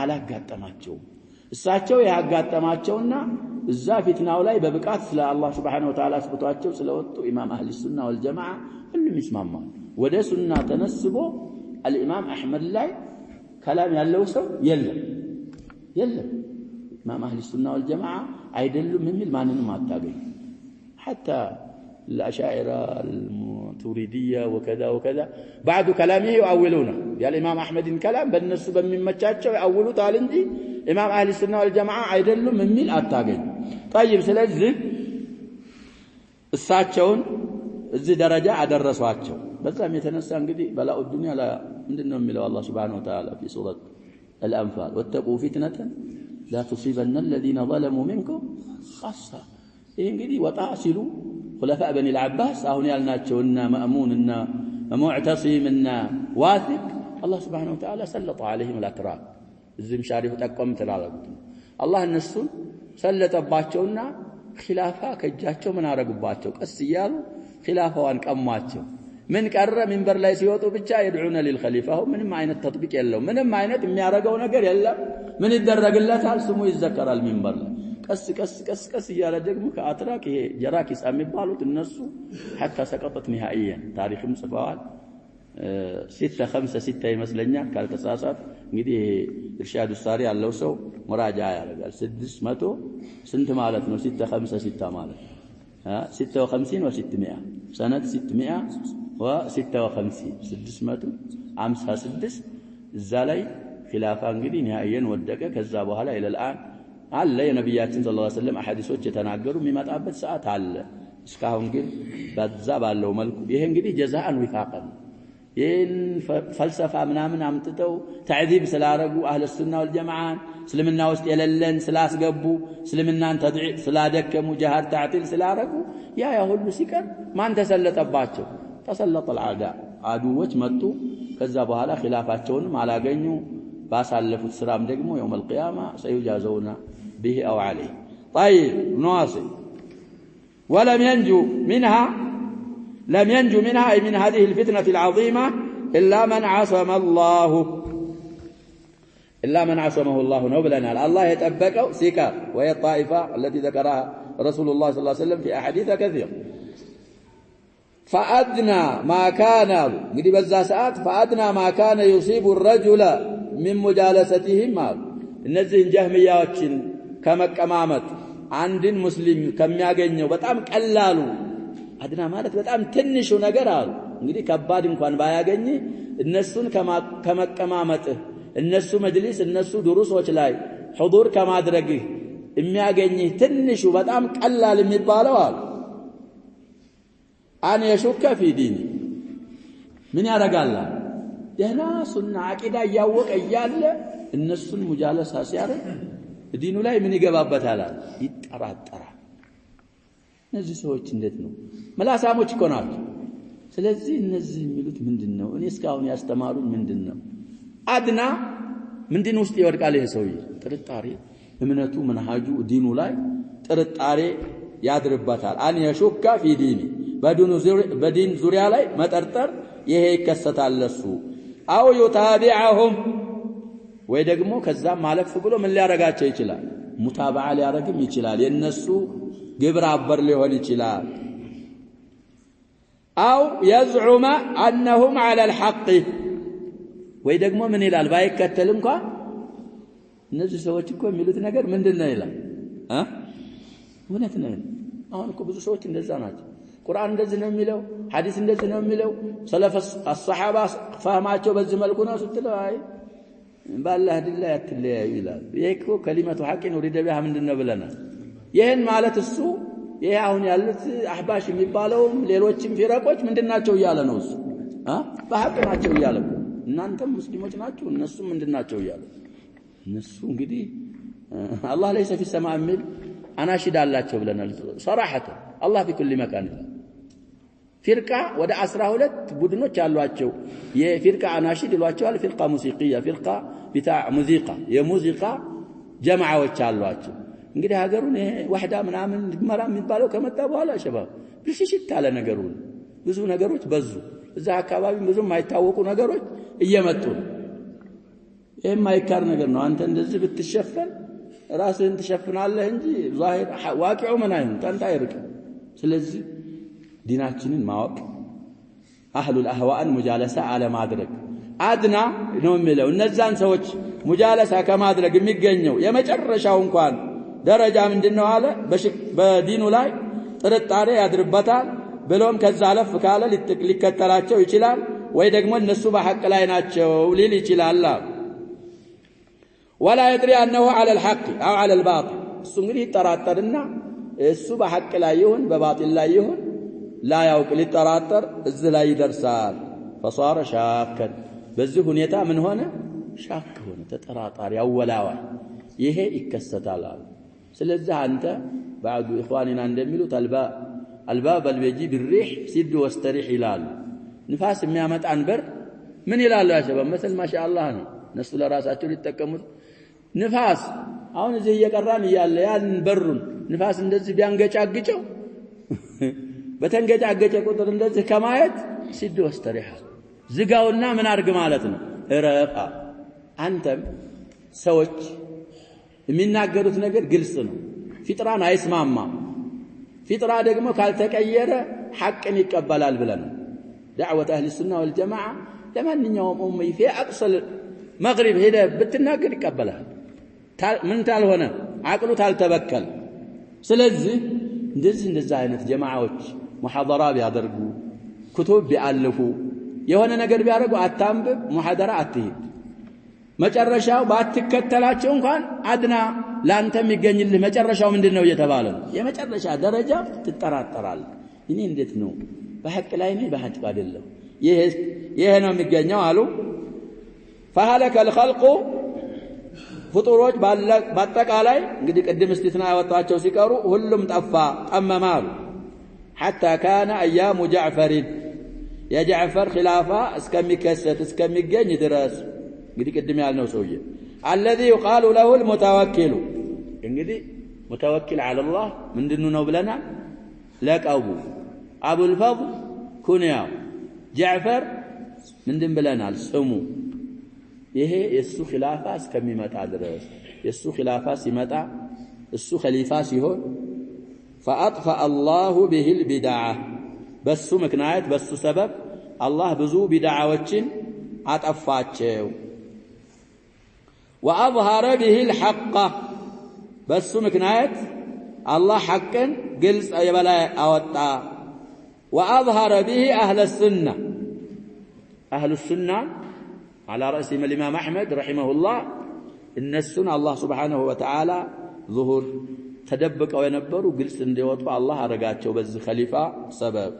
አላጋጠማቸውም እሳቸው ያጋጠማቸውና እዛ ፊትናው ላይ በብቃት ስለ አላህ Subhanahu Wa Ta'ala ስብቷቸው ስለወጡ ኢማም አህሊ ሱና ወል ጀማዓ ሁሉም ይስማማሉ። ወደ ሱና ተነስቦ الامام احمد ላይ ከላም ያለው ሰው የለም ኢማም አህሊ ሱና ወል ጀማዓ አይደሉም የሚል ማንንም አታገኝ حتى الاشاعره الماتريديه وكذا وكذا بعد كلامه يؤولونه يا الامام احمد كلام بالنسو በሚመቻቸው ያውሉታል እንጂ ኢማም አህሊ ሱና ወል ጀማዓ አይደሉም የሚል አታገኝ طيب ስለዚህ እሳቸውን እዚህ ደረጃ አደረሷቸው በዛም የተነሳ እንግዲህ በላኡ ዱንያ ላይ ምንድነው የሚለው አላህ Subhanahu Wa Ta'ala في سوره الانفال واتقوا فتنه لا تصيبن الذين ظلموا منكم خاصه ይሄ እንግዲህ ወጣ ሲሉ خلفاء بني العباس አሁን ያልናቸውና ማእሙንና ሙዕተሲምና ዋሲቅ አላህ Subhanahu Wa Ta'ala سلط عليهم الاتراك እዚህም ሻሪሁ ተቀም ተላላጉት አላህ እነሱን ሰለጠባቸውና ኺላፋ ከጃቸው ምን አረጉባቸው ቀስ ይያሉ ኺላፋዋን ቀማቸው ምን ቀረ ሚንበር ላይ ሲወጡ ብቻ يدعون للخليفه ምንም አይነት ተጥቢቅ የለው ምንም አይነት የሚያረጋው ነገር የለም ምን ይደረግለታል ስሙ ይዘከራል ሚንበር ላይ ቀስ ይያለ ደግሞ ከአትራክ ይሄ ጀራኪስ የሚባሉት እነሱ حتى سقطت نهائيا ታሪክም ጽፈዋል 656 ይመስለኛል ካልተሳሳት እንግዲህ ኢርሻዱ ሳሪ ያለው ሰው ሙራጃ ያደርጋል 600 ስንት ማለት ነው 656 ማለት 56 و600 سنه 656 እዛ ላይ ኺላፋ እንግዲህ نهائيا ወደቀ ከዛ በኋላ ኢለልአን አለ የነብያችን ሰለላሁ ዐለይሂ ወሰለም ሐዲሶች የተናገሩ የሚመጣበት ሰዓት አለ እስካሁን ግን በዛ ባለው መልኩ ይሄ እንግዲህ ጀዛአን ወፋቀን ይሄን ፈልሰፋ ምናምን አምጥተው ተዕዚብ ስላረጉ አህለ ሱና ወል ጀማዓ እስልምና ውስጥ የለለን ስላስገቡ እስልምናን ተድዒፍ ስላደከሙ ጀሃድ ተዕቲል ስላረጉ ያ ሁሉ ሲቀር ማን ተሰለጠባቸው ተሰለጠ العداء አዱዎች መጡ ከዛ በኋላ ኺላፋቸውንም አላገኙ ባሳለፉት ስራም ደግሞ يوم القيامه سيجازون به او عليه طيب نواصل ولم ينجو منها أي من هذه الفتنة العظيمة إلا من عصمه الله نبلنا الله يتأبكوا سكر وهي الطائفة التي ذكرها رسول الله صلى الله عليه وسلم في أحاديث كثير فأدنى ما كان قد ساعات فأدنى ما كان يصيب الرجل من مجالستهم النزين جهمياتين كما كمامت عند مسلم كم يغنيو በጣም ቀላሉ አድና ማለት በጣም ትንሹ ነገር አሉ እንግዲህ ከባድ እንኳን ባያገኝ እነሱን ከመቀማመጥ እነሱ መጅሊስ እነሱ ድሩሶች ላይ ሁዱር ከማድረግ የሚያገኝ ትንሹ በጣም ቀላል የሚባለው አሉ አን የሹከ ፊ ዲኒ ምን ያረጋል ደህና ሱና አቂዳ ያወቀ እያለ እነሱን ሙጃለሳ ሲያረግ ዲኑ ላይ ምን ይገባበታል ይጠራጠራል እነዚህ ሰዎች እንዴት ነው መላሳሞች እኮ ናቸው ስለዚህ እነዚህ የሚሉት ምንድነው እኔ እስካሁን ያስተማሩኝ ምንድነው አድና ምንድን ውስጥ ይወድቃል ይሄ ሰውዬ ጥርጣሬ እምነቱ መንሃጁ ዲኑ ላይ ጥርጣሬ ያድርባታል አን የሹካ ፊ ዲኒ በዲን ዙሪያ ላይ መጠርጠር ይሄ ይከሰታል ለሱ አው ይታቢዐሁም ወይ ደግሞ ከዛም ማለፍ ብሎ ምን ሊያረጋቸው ይችላል ሙታባዓ ሊያረግም ይችላል የነሱ ግብር አበር ሊሆን ይችላል አው يزعم انهم على الحق ወይ ደግሞ ምን ይላል ባይከተል እንኳን እነዚህ ሰዎች እኮ የሚሉት ነገር ምንድነው ይላል እውነት ነው አሁን እኮ ብዙ ሰዎች እንደዛ ናቸው ቁርአን እንደዚህ ነው የሚለው ሐዲስ እንደዚህ ነው የሚለው ሰለፍ الصحابه ፈህማቸው በዚህ መልኩ ነው ስትለው አይ ባላህ ዲላ ያትለያዩ ይላል ይሄ እኮ ከሊመቱ ሐቂን ወሪደ ቢሃ ምንድነው ብለናል ይሄን ማለት እሱ ይሄ አሁን ያሉት አህባሽ የሚባለው ሌሎችም ፊረቆች ምንድናቸው ይያለ ነው እሱ በሐቅ ናቸው ይያለ እናንተም ሙስሊሞች ናችሁ እነሱም ምንድናቸው ይያለ እነሱ እንግዲህ አላህ ليس في السماء من اناشد አላቸው ብለናል صراحه الله في كل مكان ፊርቃ ወደ 12 ቡድኖች አሏቸው የፊርቃ አናሽድ ይሏቸዋል ፊርቃ ሙሲቂያ ፊርቃ بتاع ሙዚቃ የሙዚቃ ጀማዓዎች አሏቸው እንግዲህ ሀገሩን ወህዳ ምናምን ግመራ የሚባለው ከመጣ በኋላ ሸባብ ብሽሽት ያለ ነገሩ ብዙ ነገሮች በዙ እዛ አካባቢ ብዙ የማይታወቁ ነገሮች እየመጡ የማይካር ነገር ነው አንተ እንደዚህ ብትሸፈን ራስህን ትሸፍናለህ እንጂ ዛሂር ዋቂዑ ምን አይሆን ታንታ ይርቅ ስለዚህ ዲናችንን ማወቅ አህሉል አህዋን ሙጃለሳ አለ ማድረግ አድና ነው የሚለው እነዛን ሰዎች ሙጃለሳ ከማድረግ የሚገኘው የመጨረሻው እንኳን ደረጃ ምንድነው አለ በዲኑ ላይ ጥርጣሬ ያድርበታል ብሎም ከዛ አለፍ ካለ ሊከተላቸው ይችላል ወይ ደግሞ እነሱ በሐቅ ላይ ናቸው ሊል ይችላል ولا يدري انه على الحق او على الباطل እሱ እንግዲህ ይጠራጠርና እሱ በሐቅ ላይ ይሁን በባጢል ላይ ይሁን لا ያውቅ ሊጠራጠር እዚህ ላይ ይደርሳል فصار شاكا በዚህ ሁኔታ ምን ሆነ ሻክ ሆነ ተጠራጣሪ አወላዋይ ይሄ ይከሰታል ስለዚህ አንተ بعض اخواننا እንደሚሉት الباب البيجي بالريح سد واستريح ይላል ንፋስ የሚያመጣን በር ምን ይላል ያሸበ መሰል ማሻአላህ ነው እነሱ ለራሳቸው ሊጠቀሙት ንፋስ አሁን እዚህ እየቀራን ይያለ ያን በሩን ንፋስ እንደዚህ ቢያንገጫግጨው በተንገጫገጨ ቁጥር እንደዚህ ከማየት ሲድ ወስተሪህ ዝጋውና ምን አርግ ማለት ነው እረፋ አንተም ሰዎች የሚናገሩት ነገር ግልጽ ነው ፊጥራን አይስማማም ፊጥራ ደግሞ ካልተቀየረ ሐቅን ይቀበላል ብለን دعوة أهل السنة والجماعة لمنهم أمي في أقصى المغرب هنا بتناقر يقبلها من تال هنا عقله تال تبكل سلزي እንደዚህ አይነት ጀማዓዎች ሙሐደራ ቢያደርጉ ኩቱብ ቢአልፉ የሆነ ነገር ቢያደርጉ አታንብብ ሙሐደራ አትሂድ መጨረሻው ባትከተላቸው እንኳን አድና ላንተ የሚገኝልህ መጨረሻው ምንድነው እየተባለ ነው የመጨረሻ ደረጃ ትጠራጠራለህ እኔ እንዴት ነው በሐቅ ላይ ነኝ በሐቅ አይደለም ይሄ ነው የሚገኘው አሉ فهلك الخلق ፍጡሮች በአጠቃላይ እንግዲህ ቅድም እስቲስና ያወጣቸው ሲቀሩ ሁሉም ጠፋ ጠመማሉ حتى كان ايام جعفر يا جعفر خلافه እስከሚከሰት እስከሚገኝ ድረስ እንግዲህ ቅድም ያልነው ሰውዬ الذي يقال له المتوكل እንግዲህ متوكل على الله ምንድነው ብለናል ለቀቡ ابو الفضل كنياو جعفر ምንድን ብለናል ስሙ ይሄ የሱ ኺላፋ እስከሚመጣ ድረስ የሱ ኺላፋ ሲመጣ እሱ ኸሊፋ ሲሆን فاطفأ الله به البدعه በሱ ምክንያት በሱ ሰበብ አላህ ብዙ ቢድዓዎችን አጠፋቸው واظهر به الحق በሱ ምክንያት አላህ ሐቅን ግልጽ የበላይ አወጣ واظهر به اهل السنه اهل السنه على رأسهم الإمام أحمد رحمه الله النسون الله سبحانه وتعالى ظهور تدبك وينبروا قلس انديوطوا الله رقاتشو بز خليفة سبب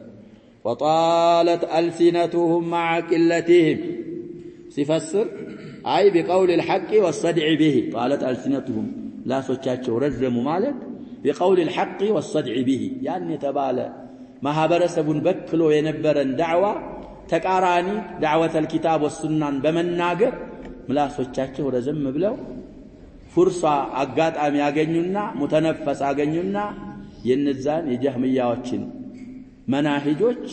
وطالت ألسنتهم مع قلتهم سفسر أي بقول الحق والصدع به طالت ألسنتهم لا سوچاتشو رزموا مالك بقول الحق والصدع به يعني تبالى ما هبرسبون بكلو ينبرن دعوة ተቃራኒ دعوة الكتاب والسنة በመናገር ምላሶቻቸው ረዘም ብለው ፍርሳ አጋጣሚ ያገኙና ሙተነፈስ ያገኙና የነዛን የጀህሚያዎችን መናሂጆች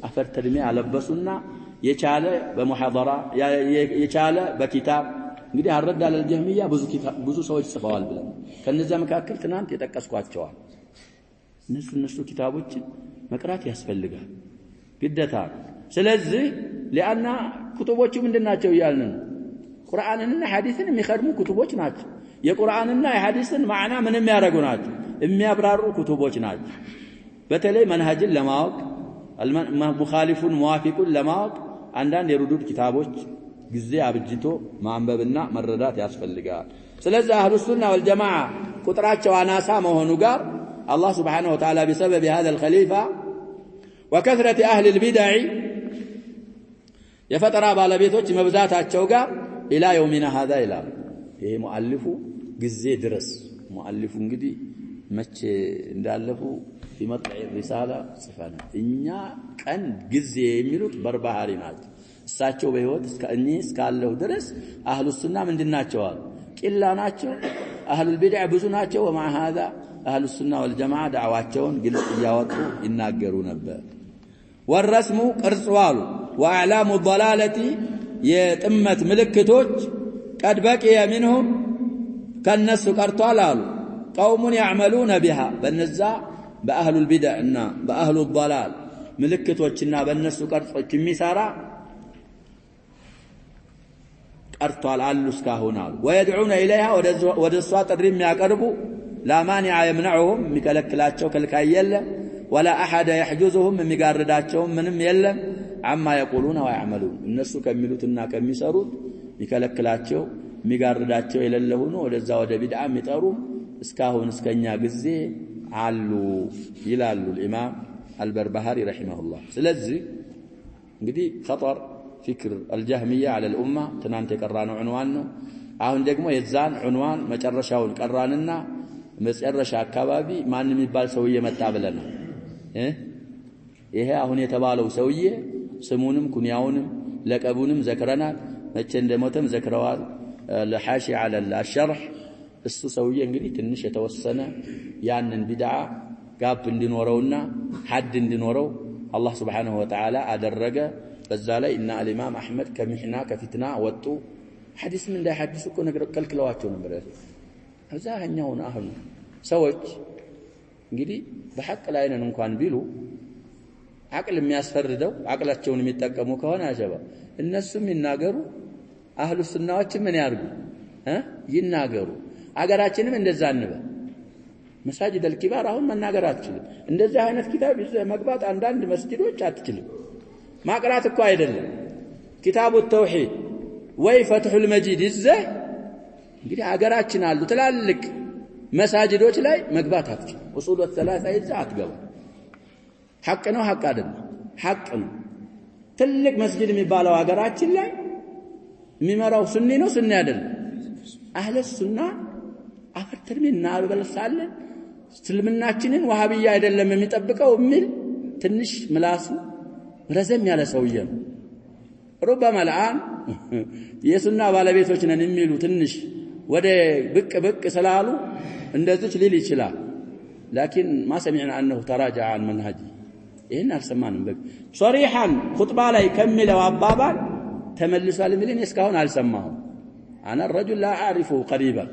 አፈርተድሜ አለበሱና የቻለ በሙሐደራ የቻለ በኪታብ እንግዲህ አረዳለ الجهمية ብዙ ሰዎች ጽፈዋል ብለን ከነዛ መካከል ትናንት የጠቀስኳቸዋል እነሱ ኪታቦችን መቅራት ያስፈልጋል ግዴታ ስለዚህ ለአና ኩቱቦቹ ምንድናቸው ይያልን ቁርአንንና ሐዲስን የሚخدሙ ኩቱቦች ናቸው የቁርአንና የሐዲስን ማዕና ምንም ያደርጉ ናቸው የሚያብራሩ ኩቱቦች ናቸው በተለይ መንሃጅን ለማወቅ ሙኻሊፉን ሙዋፊቁን ለማወቅ አንዳንድ የሩዱድ ኪታቦች ጊዜ አብጅቶ ማንበብና መረዳት ያስፈልጋል ስለዚህ አህሉ ሱና ወልጀማዓ ቁጥራቸው አናሳ መሆኑ ጋር አላህ Subhanahu Wa Ta'ala بسبب هذا الخليفة وكثرة أهل البدع የፈጠራ ባለቤቶች መብዛታቸው ጋር ኢላ የውሚና هذا ይላል ይሄ ሙአሊፉ ጊዜ ድረስ ሙአሊፉ እንግዲህ መቼ እንዳለፉ በመጥዕ الرسالة ጽፈና እኛ ቀን ጊዜ የሚሉት በርባሃሪ ናቸው እሳቸው በህይወት እስካለሁ ድረስ አህሉ ሱና ምንድናቸው ቂላ ናቸው አህሉ البدع ብዙ ናቸው ومع هذا አህሉ ሱና والجماعه ዳዕዋቸውን ግልጽ ያወጡ ይናገሩ ነበር والرسم ቅርጽዋሉ واعلام الضلاله يتمت ملكتوች قد بقي منهم ከነሱ ቀርቷል አሉ ቀውሙን يعملون بها በነዛ በአህሉ البدعና በአህሉ الضلال ምልክቶችና በነሱ ቀርጾች የሚሰራ ቀርቷል አሉ እስካሁን አሉ ويدعون اليها ወደሷ ጥሪ የሚያቀርቡ لا مانع يمنعهم ሚከለክላቸው ከልካይ የለም ولا احد يحجزهم የሚጋርዳቸው ምንም የለም عما يقولون ويعملون እነሱ ከሚሉትና ከሚሰሩት ሚከለክላቸው ሚጋርዳቸው የሌለ ሆኖ ወደዛ ወደ ቢድዓ የሚጠሩ እስካሁን እስከኛ ጊዜ አሉ ይላሉ الامام البربهاري رحمه الله ስለዚህ እንግዲህ خطر فكر الجهميه على الامه ትናንት የቀራነው عنوان ነው አሁን ደግሞ የዛን عنوان መጨረሻውን ቀራንና መጨረሻ አካባቢ ማን የሚባል ሰውዬ መጣ ብለናል ይሄ አሁን የተባለው ሰውዬ ስሙንም ኩንያውንም ለቀቡንም ዘክረናል መቼ እንደሞተም ዘክረዋል ለሐሺ على الشرح እሱ ሰውዬ እንግዲህ ትንሽ የተወሰነ ያንን ቢድዓ ጋብ እንዲኖረውና ሐድ እንዲኖረው አላህ Subhanahu Wa Ta'ala አደረገ በዛ ላይ እና الامام احمد ከሚህና ከፊትና ወጡ ሐዲስም እንዳይሐዲሱ እኮ ነገር ከልክለዋቸው ነበር አብዛኛውን አሁን ሰዎች እንግዲህ በሐቅ ላይ ነን እንኳን ቢሉ አቅል የሚያስፈርደው አቅላቸውን የሚጠቀሙ ከሆነ አጀባ እነሱም ይናገሩ አህሉ ሱናዎች ምን ያርጉ ይናገሩ አገራችንም እንደዛ አንበል መስጂድ አልኪባር አሁን መናገር አትችልም እንደዛ አይነት ኪታብ ይዘህ መግባት አንዳንድ መስጂዶች አትችልም ማቅራት እኮ አይደለም ኪታቡ ተውሂድ ወይ ፈትሁል መጂድ ይዘህ እንግዲህ አገራችን አሉ ትላልቅ መስጂዶች ላይ መግባት አትችልም ኡሱል ወሰላሳ ይዘህ አትገባ ሐቅ ነው ሐቅ አይደለም ሐቅ ነው ትልቅ መስጂድ የሚባለው አገራችን ላይ የሚመራው ሱኒ ነው ሱኒ አይደለም አህለ ሱና አፈርተርሚና አልበለሳለን እስልምናችንን ወሃቢያ አይደለም የሚጠብቀው የሚል ትንሽ ምላሱ ረዘም ያለ ሰውዬ ነው ربما الان የሱና ባለቤቶች ነን የሚሉ ትንሽ ወደ ብቅ ስላሉ እንደዚህ ሊል ይችላል لكن ما سمعنا انه تراجع عن منهجه ይሄን አልሰማንም በቃ صريحا خطبه ላይ ከሚለው አባባል ተመልሷል የሚልን እስካሁን አልሰማሁም انا الرجل لا اعرفه قريبا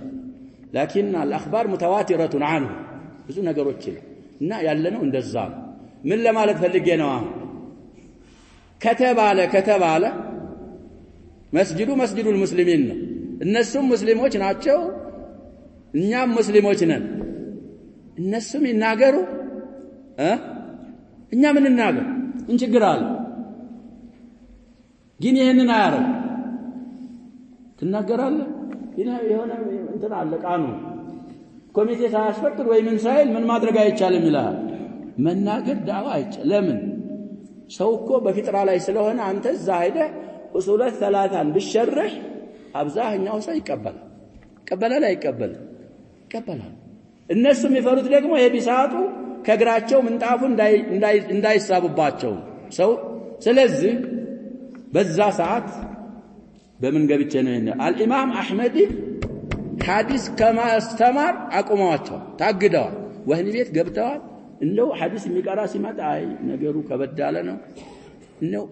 لكن الاخبار متواتره عنه ብዙ ነገሮች እና ያለነው እንደዛ ምን ለማለት ፈልጌ ነው ከተባለ መስጂዱል ሙስሊሚን ነው እነሱም ሙስሊሞች ናቸው እኛም ሙስሊሞች ነን እነሱም ይናገሩ እኛ ምን እናገር እንችግራለን ግን ይሄንን አያረግ ትናገራለህ የሆነ እንትን አለ ቃኑን ኮሚቴ ሳያስፈቅድ ወይ ምን ሳይል ምን ማድረግ አይቻልም ይላል መናገር ዳዋ አይቻል ለምን ሰው እኮ በፍጥራ ላይ ስለሆነ አንተ እዛ ሄደህ ኡሱለት ሰላሳን ብትሸርህ አብዛኛው ሰው ይቀበላል ይቀበላል እነሱ የሚፈሩት ደግሞ ይሄ ቢሳጡ ከግራቸው ምንጣፉ እንዳይሳብባቸው ሰው ስለዚህ በዛ ሰዓት በምን ገብቼ ነው አልኢማም አህመድ ሐዲስ ከማስተማር አቁመዋቸው ታግደዋል ወህኒ ቤት ገብተዋል እንደው ሐዲስ የሚቀራ ሲመጣ አይ ነገሩ ከበዳለ ነው ነው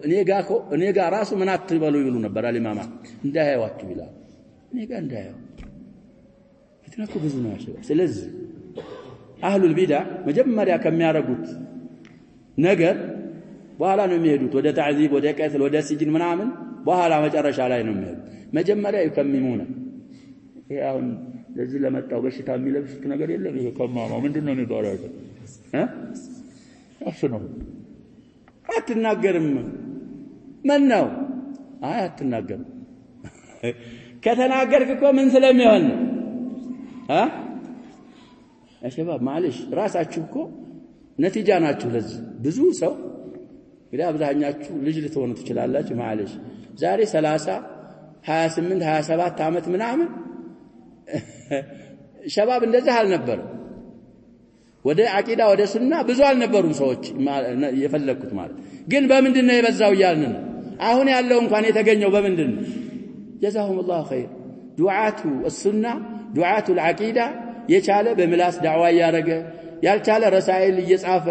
እኔ ጋር ራሱ ምን አትበሉ ይሉ ነበር አልኢማም እንዳያዩዋችሁ ይላል እኔ ጋር እንዳያዩ ፍትናኩ ብዙ ነው ስለዚህ አህሉል ቢድዓ መጀመሪያ ከሚያረጉት ነገር በኋላ ነው የሚሄዱት ወደ ተዕዚብ ወደ ቀትል ወደ ሲጅን ምናምን በኋላ መጨረሻ ላይ ነው የሚሄዱት መጀመሪያ ይከሚሙና ያውን ለዚህ ለመጣው በሽታ የሚለብሱት ነገር የለም ይሄ ከማማ ምንድነው የሚባለው አፍነው አትናገርም ምን ነው አትናገርም ከተናገርክ እኮ ምን ስለሚሆን አሸባብ ማለሽ ራሳችሁ እኮ ነቲጃ ናችሁ ለዚህ ብዙ ሰው እንግዲህ አብዛኛችሁ ልጅ ልትሆኑ ትችላላችሁ ማለሽ ዛሬ 30 28 27 አመት ምናምን ሸባብ እንደዚህ አልነበረ ወደ አቂዳ ወደ ሱና ብዙ አልነበሩም ሰዎች የፈለኩት ማለት ግን በምንድነው የበዛው ያልን አሁን ያለው እንኳን የተገኘው በምንድነው جزاهم الله خير ዱዓቱ السنه ዱዓቱ العقيده የቻለ በምላስ ዳዕዋ ያረገ ያልቻለ ረሳኢል እየጻፈ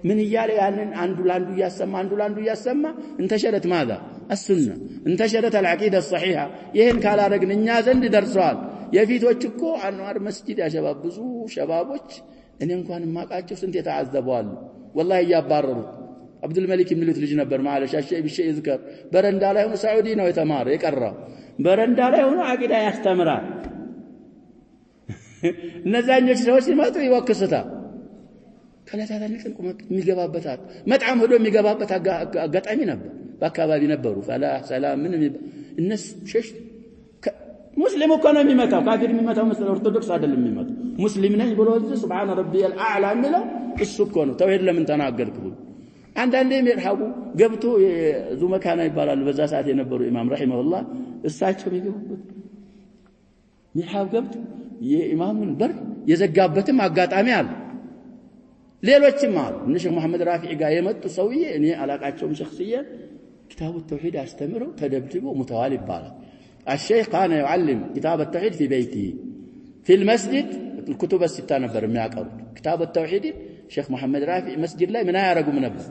ምን ይያለ ያንን አንዱ ላንዱ ያሰማ انتشرت ماذا السنه انتشرت العقيده الصحيحه ይሄን ካላረግን እኛ ዘንድ ደርሷል የፊቶች እኮ አንዋር መስጂድ ያሸባብ ብዙ ሸባቦች እኔ እንኳን ማቃቸው ስንት የተዓዘበዋል والله ያባረሩ አብዱል መሊክ የሚሉት ልጅ ነበር ማለሽ አሸይ ቢሸይ ይዝከር በረንዳ ላይ ሆኖ ሳዑዲ ነው የተማረ የቀራው በረንዳ ላይ ሆኖ አቂዳ ያስተምራል እነዛኞች ሰዎች ሲመጡ ይወክሱታል ከለታታልከን ቁመት የሚገባበታት መጣም ሄዶ የሚገባበት አጋጣሚ ነበር በአካባቢ ነበሩ ፈላ ሰላም ምን እነሱ ሸሽ ሙስሊም እኮ ነው የሚመታው ካፊር የሚመታው መስለ ኦርቶዶክስ አይደለም የሚመታው ሙስሊም ነኝ ብሎ ሱብሃነ ረቢየል አዕላ የሚለው እሱ እኮ ነው ተውሂድ ለምን ተናገርክ ብሎ አንዳንዴ ሚርሃቡ ገብቶ ዙመካና ይባላል በዛ ሰዓት የነበሩ ኢማም ረሂመሁላህ እሳቸው ይገቡበት ሚርሃብ ገብቶ የኢማሙን በር የዘጋበትም አጋጣሚ አለ ሌሎችም አሉ እነ ሼክ መሐመድ ራፊዕ ጋር የመጡ ሰውዬ እኔ አላቃቸውም ሸخصيا كتاب التوحيد استمروا تدبدبوا متوالي ይባላል الشيخ كان يعلم كتاب التوحيد في بيته في المسجد الكتب الستة ነበር የሚያቀሩት كتاب التوحيد ሼክ መሐመድ ራፊዕ መስጂድ ላይ ምን ያረጉም ነበር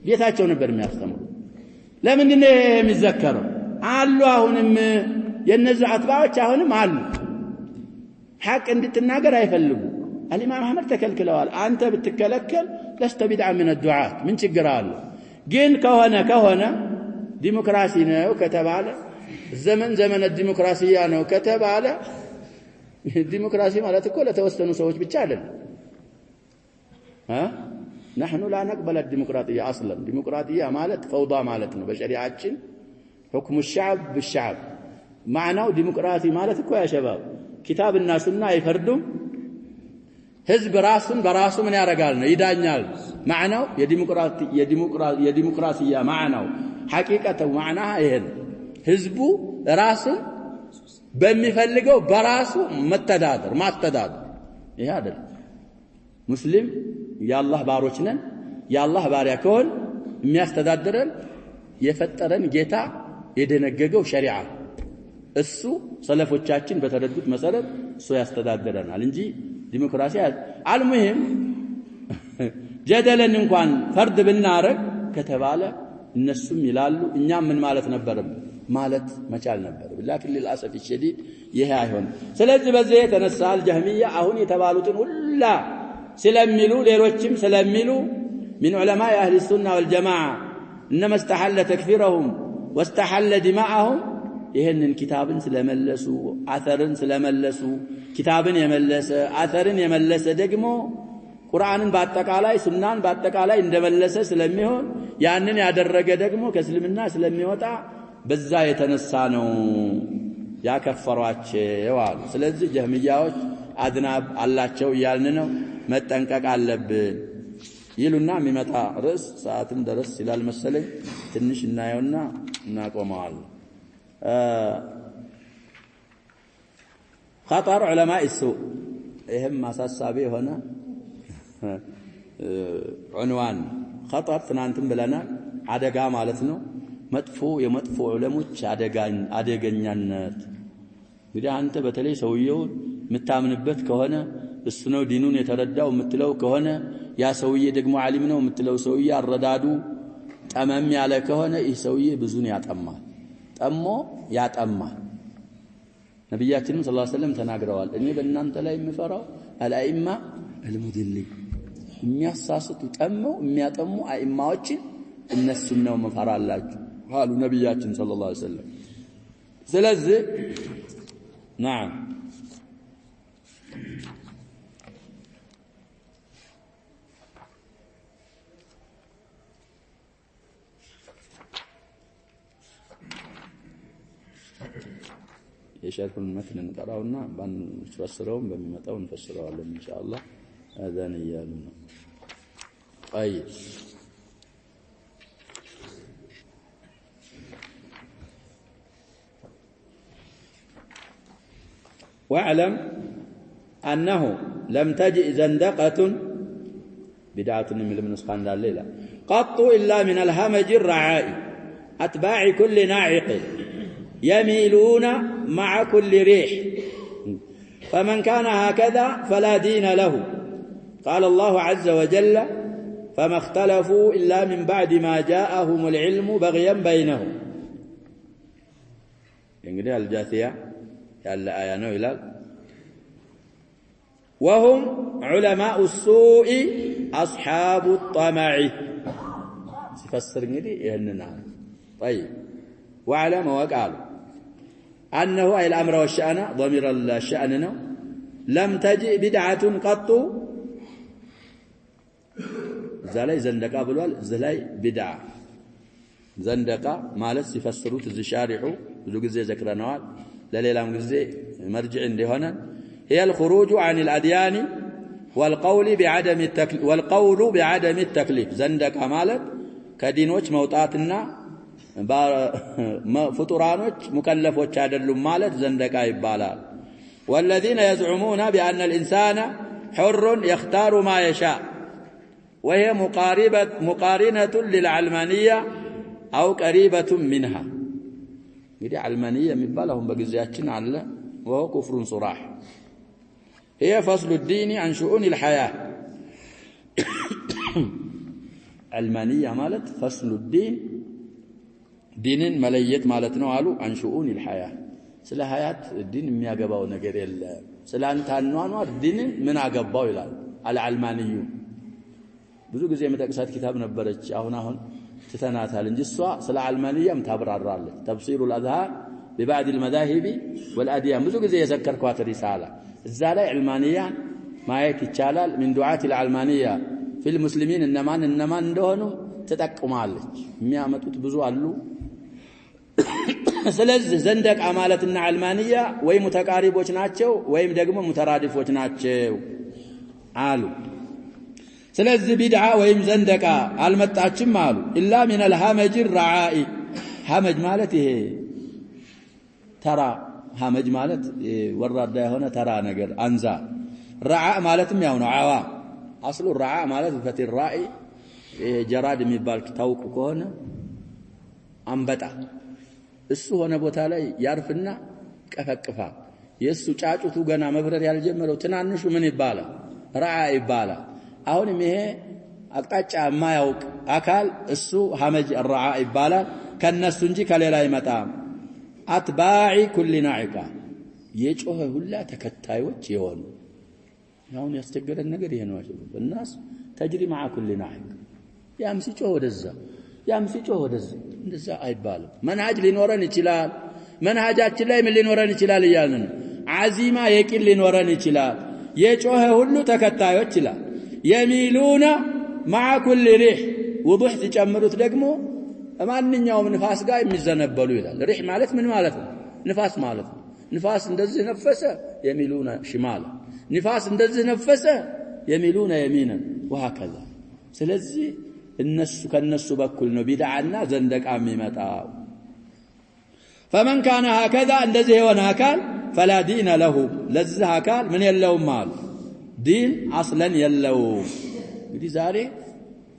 ቤታቸው ነበር የሚያስተምሩ ለምን ነው የሚዘከረው አሉ አሁንም የነዚህ አጥባዎች አሁንም አሉ ሐቅ እንድትናገር አይፈልጉ الامام احمد ተከልክለዋል አንተ ብትከለከል ለስተ ቢድዓ من الدعاء ምን ችግር አለ ግን ከሆነ ዲሞክራሲ ነው ከተባለ ዘመን ዲሞክራሲያ ነው ከተባለ ዲሞክራሲ ማለት እኮ ለተወሰኑ ሰዎች ብቻ አይደለም نحن لا نقبل الديمقراطيه اصلا ديمقراطيه ማለት فوضى ማለት ነው በሸሪዓችን حكم الشعب بالشعب معناه ዲሞክራሲ ማለት እኮ ያ ሸባብ ኪታብና ሱና አይፈርዱም ህዝብ ራሱን በራሱ ምን ያረጋል ነው ይዳኛል معناه የዲሞክራሲያ معناه حقيقته معناها ይሄ ህዝቡ ራሱን በሚፈልገው በራሱ ማስተዳደር ይሄ አይደል ሙስሊም ያላህ ባሮች ነን ያላህ ባሪያ ከሆን የሚያስተዳድረን የፈጠረን ጌታ የደነገገው ሸሪዓ እሱ ሰለፎቻችን በተረዱት መሰረት እሱ ያስተዳድረናል እንጂ ዲሞክራሲ አልሙሂም ጀደለን እንኳን ፈርድ ብናረግ ከተባለ እነሱም ይላሉ እኛም ምን ማለት መቻል ነበር لكن للاسف الشديد ይሄ አይሆን ስለዚህ በዚህ የተነሳ አልጀህሚያ አሁን የተባሉትን ሁላ ስለሚሉ ሌሎችም ስለሚሉ من علماء اهل السنه والجماعه انما استحل تكفيرهم واستحل دماءهم ይሄንን ኪታብን ስለመለሱ አተርን ስለመለሱ ኪታብን የመለሰ አተርን የመለሰ ደግሞ ቁርአንን በአጠቃላይ ሱናን በአጠቃላይ እንደመለሰ ስለሚሆን ያንን ያደረገ ደግሞ ከእስልምና ስለሚወጣ በዛ የተነሳ ነው ያከፈሯቸው አሉ ስለዚህ ጀህሚያዎች አድናብ አላቸው ያልን ነው መጠንቀቅ አለብን ይሉና የሚመጣ ርዕስ ሰዓትም ደረስ ይላል መሰለኝ ትንሽ እናየውና እናቆመዋለን خطر علماء السوء ይሄም ማሳሳቢ ሆነ عنوان خطر ትናንትም ብለናል አደጋ ማለት ነው የመጥፎ ዑለሞች አደገኛነት እንግዲህ አንተ በተለይ ሰውየው የምታምንበት ከሆነ እሱ ነው ዲኑን የተረዳው የምትለው ከሆነ ያ ሰውዬ ደግሞ ዓሊም ነው የምትለው ሰውዬ አረዳዱ ጠመም ያለ ከሆነ ይህ ሰውዬ ብዙን ያጠማል ጠሞ ያጠማል ነብያችንም ሰለላሁ ዐለይሂ ወሰለም ተናግረዋል እኔ በእናንተ ላይ የምፈራው አልአኢማ አልሙድሊን የሚያሳስቱ ጠመው የሚያጠሙ አኢማዎችን እነሱን ነው መፈራላችሁ قالوا ነብያችን ሰለላሁ ዐለይሂ ወሰለም ስለዚህ نعم የሸርሁን መትን እንቀራውና ባንፈስረውም በሚመጣው እንፈስረዋለን ኢንሻአላህ አዛን ይያሉ ነው طيب واعلم انه لم تجئ زندقه بدعه من المنسخان الليله قط الا من الهمج الرعائي اتباع كل ناعق يميلون مع كل ريح فمن كان هكذا فلا دين له قال الله عز وجل فما اختلفوا إلا من بعد ما جاءهم العلم بغيا بينهم እንግዲህ አልጃሲያ ያለ አያ ነው ይላል وهم علماء السوء أصحاب الطمع سفسر نجدي يهننا طيب وعلم وقال أنه أي الأمر والشأن ضمير الشأن لم تجئ بدعة قط زلاي زندقة بلوال زلاي بدعة زندقة مالت سفسروت الزشارحو ذو قزي ذكرنوال لليلام قزي مرجع عندي هنا هي الخروج عن الأديان والقول بعدم التكليف زندقة مالت كدينوش موطاتنا فطرانوش مكلفوش عدلهم مالت زندقة يبالال والذين يزعمون بأن الإنسان حر يختار ما يشاء وهي مقارنة للعلمانية أو قريبة منها يدي علمانية مبالهم بقزياتنا على وهو كفر صراح هي فصل الدين عن شؤون الحياة علمانية مالت فصل الدين دين مليت مالتنا قالوا عن شؤون الحياة سلا حياة الدين مياقباو نجر سلا انت انوانوار الدين من عقباو يلال العلمانيون ብዙ ጊዜ መጠቅሳት ኪታብ ነበረች አሁን ትተናታል እንጂ እሷ ስለ አልማንያም ታብራራለች تفسير الاذهان ببعض المذاهب والاديان ብዙ ጊዜ የዘከርኳት ሪሳላ እዛ ላይ አልማንያን ማየት ይቻላል من دعاة العلمانية في المسلمين እነማን እንደሆኑ ተጠቅማለች የሚያመጡት ብዙ አሉ ስለዚህ ዘንደቃ ማለትና አልማንያ ወይ ሙተቃሪቦች ናቸው ወይም ደግሞ ሙተራዲፎች ናቸው አሉ ስለዚህ ቢድዓ ወይም ዘንደቃ አልመጣችም አሉ ኢላ من الهمج الرعاء همج ማለት ይሄ ተራ همج ማለት ወራዳ የሆነ ተራ ነገር አንዛ رعاء ማለትም ያው ነው አዋ አስሉ الرعاء ማለት ፈቲ الراء ጀራድ የሚባል ታውቁ ከሆነ አንበጣ እሱ ሆነ ቦታ ላይ ያርፍና ቀፈቅፋ የሱ ጫጩቱ ገና መብረር ያልጀመረው ትናንሹ ምን ይባላል رعاء ይባላል አሁንም ይሄ አቅጣጫ ማያውቅ አካል እሱ ሀመጅ الرعاء ይባላል ከነሱ እንጂ ከሌላ አይመጣም አትባዒ ኩል ናዒቃ የጮኸ ሁላ ተከታዮች የሆኑ ያውን ያስተገረን ነገር ይሄ ነው الناس تجري مع كل ناعق ያም ሲጮህ ወደዛ እንደዛ አይባልም መንሃጅ ሊኖረን ይችላል መንሃጃችን ላይ ምን ሊኖረን ይችላል ይያልን አዚማ የቂል ሊኖረን ይችላል የጮኸ ሁሉ ተከታዮች ይላል يميلون مع كل ريح وضح تጨምሩት ደግሞ ማንኛውም ንፋስ ጋር የሚዘነበሉ ይላል ريح ማለት ምን ማለት ነው ንፋስ ማለት ነው ንፋስ እንደዚህ ነፈሰ يميلون شمالا ንፋስ እንደዚህ ነፈሰ يميلون يمينا وهكذا ስለዚህ እነሱ ከነሱ በኩል ነው ቢድዓና ዘንደቃ የሚመጣው فمن كان هكذا እንደዚህ የሆነ አካል فلا دين له ለዚህ አካል ምን የለውም ማለት دين اصلا يلو እንግዲህ ዛሬ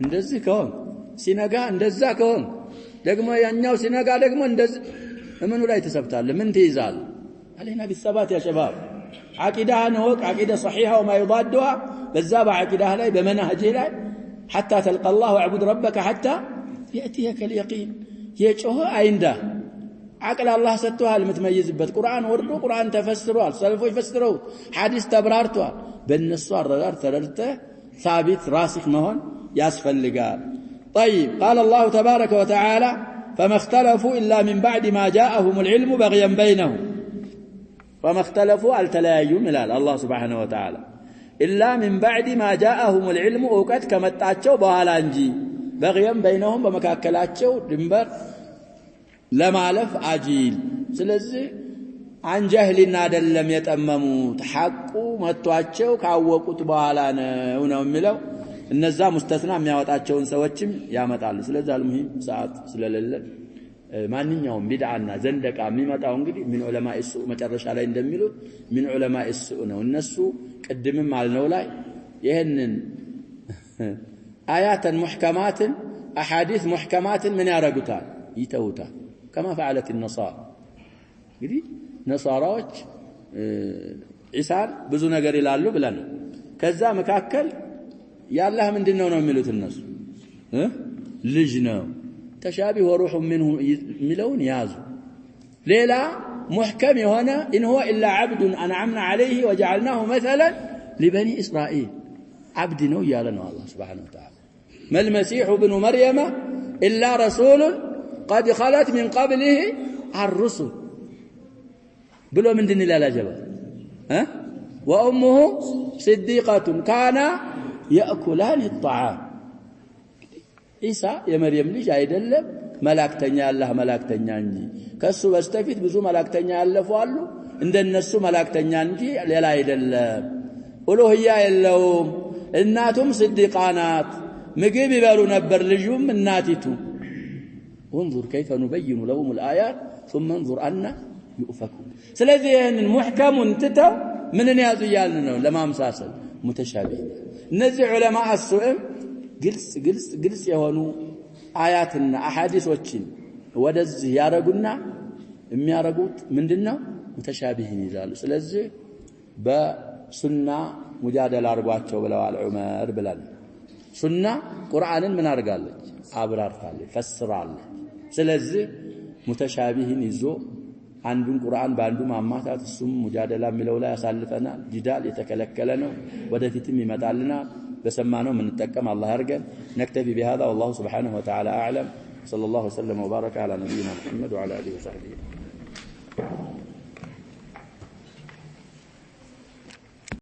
እንደዚህ ከሆነ ሲነጋ እንደዛ ከሆነ ደግሞ ያኛው ሲነጋ ደግሞ እንደዚህ ምኑ ላይ ተሰብታለ ምን ትይዛል علينا بالثبات يا شباب عقيده نوق عقيده صحيحه وما يضادها بذاب عقيده ላይ በመናህጅ ላይ حتى تلقى الله واعبد ربك حتى ياتيك اليقين يጮህ አይንዳ عقل الله ሰጥቷል የምትመይዝበት ቁርአን ወርዶ ቁርአን ተፈስሯል ሰልፎች ፈስረው ሐዲስ ተብራርቷል በእነሱ አረጋር ተረድተ ثابت راسخ መሆን ያስፈልጋል طيب قال الله تبارك وتعالى فما اختلفوا الا من بعد ما جاءهم العلم بغيا بينهم فما اختلفوا التلايم الى الله سبحانه وتعالى الا من بعد ما جاءهم العلم اوقات ከመጣቸው በኋላ እንጂ بغيا بينهم በመካከላቸው ድንበር ለማለፍ አጂል ስለዚህ عن جهلنا አይደለም የጠመሙት ሐቁ መጥቷቸው ካወቁት በኋላ ነው የሚለው እነዛ ሙስተስና የሚያወጣቸውን ሰዎችም ያመጣሉ ስለዚህ አልሙሂም ሰዓት ስለሌለ ማንኛውም ቢድዓና ዘንደቃ የሚመጣው እንግዲህ ምን ዑለማ እሱ መጨረሻ ላይ እንደሚሉት ምን ዑለማ እሱ ነው እነሱ ቅድምም አልነው ላይ ይሄንን አያተን ሙህከማትን አሐዲስ ሙህከማትን ምን ያረጉታል ይተውታል كما فعلت النصارى እንግዲህ ነሳራዎች ኢሳን ብዙ ነገር ይላሉ ብለን ከዛ መካከል ያላህ ምንድነው ነው የሚሉት እነሱ ልጅ ነው ተሻቢህ ወሩህ منه ሚለውን ያዙ ሌላ محكم هنا إن هو إلا عبد أنعمنا عليه وجعلناه مثلا لبني إسرائيل عبد نويا لنا الله سبحانه وتعالى ما المسيح ابن مريم إلا رسول قد خلت من قبله الرسل بلو من دين لا جبل وأمه صديقة كان يأكلان الطعام عيسى يا مريم ليش አይደለም መላእክተኛ አላህ መላእክተኛ እንጂ ከሱ በስተፊት ብዙ መላእክተኛ ያለፉ አሉ እንደነሱ መላእክተኛ እንጂ ሌላ አይደለም ኡሉህያ የለውም እናቱም ስዲቃናት ምግብ ይበሉ ነበር ልጁም እናቲቱ انظر كيف نبين لهم الآيات ثم انظر أن يؤفكون ስለዚህ ይሄንን ሙህከሙን ትተው ምንን ያዙ ያልን ነው ለማምሳሰል ሙተሻቢህ እነዚህ ዑለማ አስኡም ግልጽ የሆኑ አያትና አሐዲሶችን ወደዚህ ያረጉና የሚያረጉት ምንድነው ሙተሻቢህን ይላሉ ስለዚህ በሱና ሙጃደላ አርጓቸው ብለዋል ዑመር ብለን ሱና ቁርአንን ምን አርጋለች አብራርታለች ፈስራለች ስለዚህ ሙተሻቢህን ይዞ አንዱን ቁርአን በአንዱ ማማታት እሱም ሙጃደላ የሚለው ላይ ያሳልፈናል ጂዳል የተከለከለ ነው ወደፊትም ይመጣልና بسمانه من نتقم الله يرجل نكتفي بهذا والله سبحانه وتعالى أعلم صلى الله وسلم وبارك على نبينا محمد وعلى آله وصحبه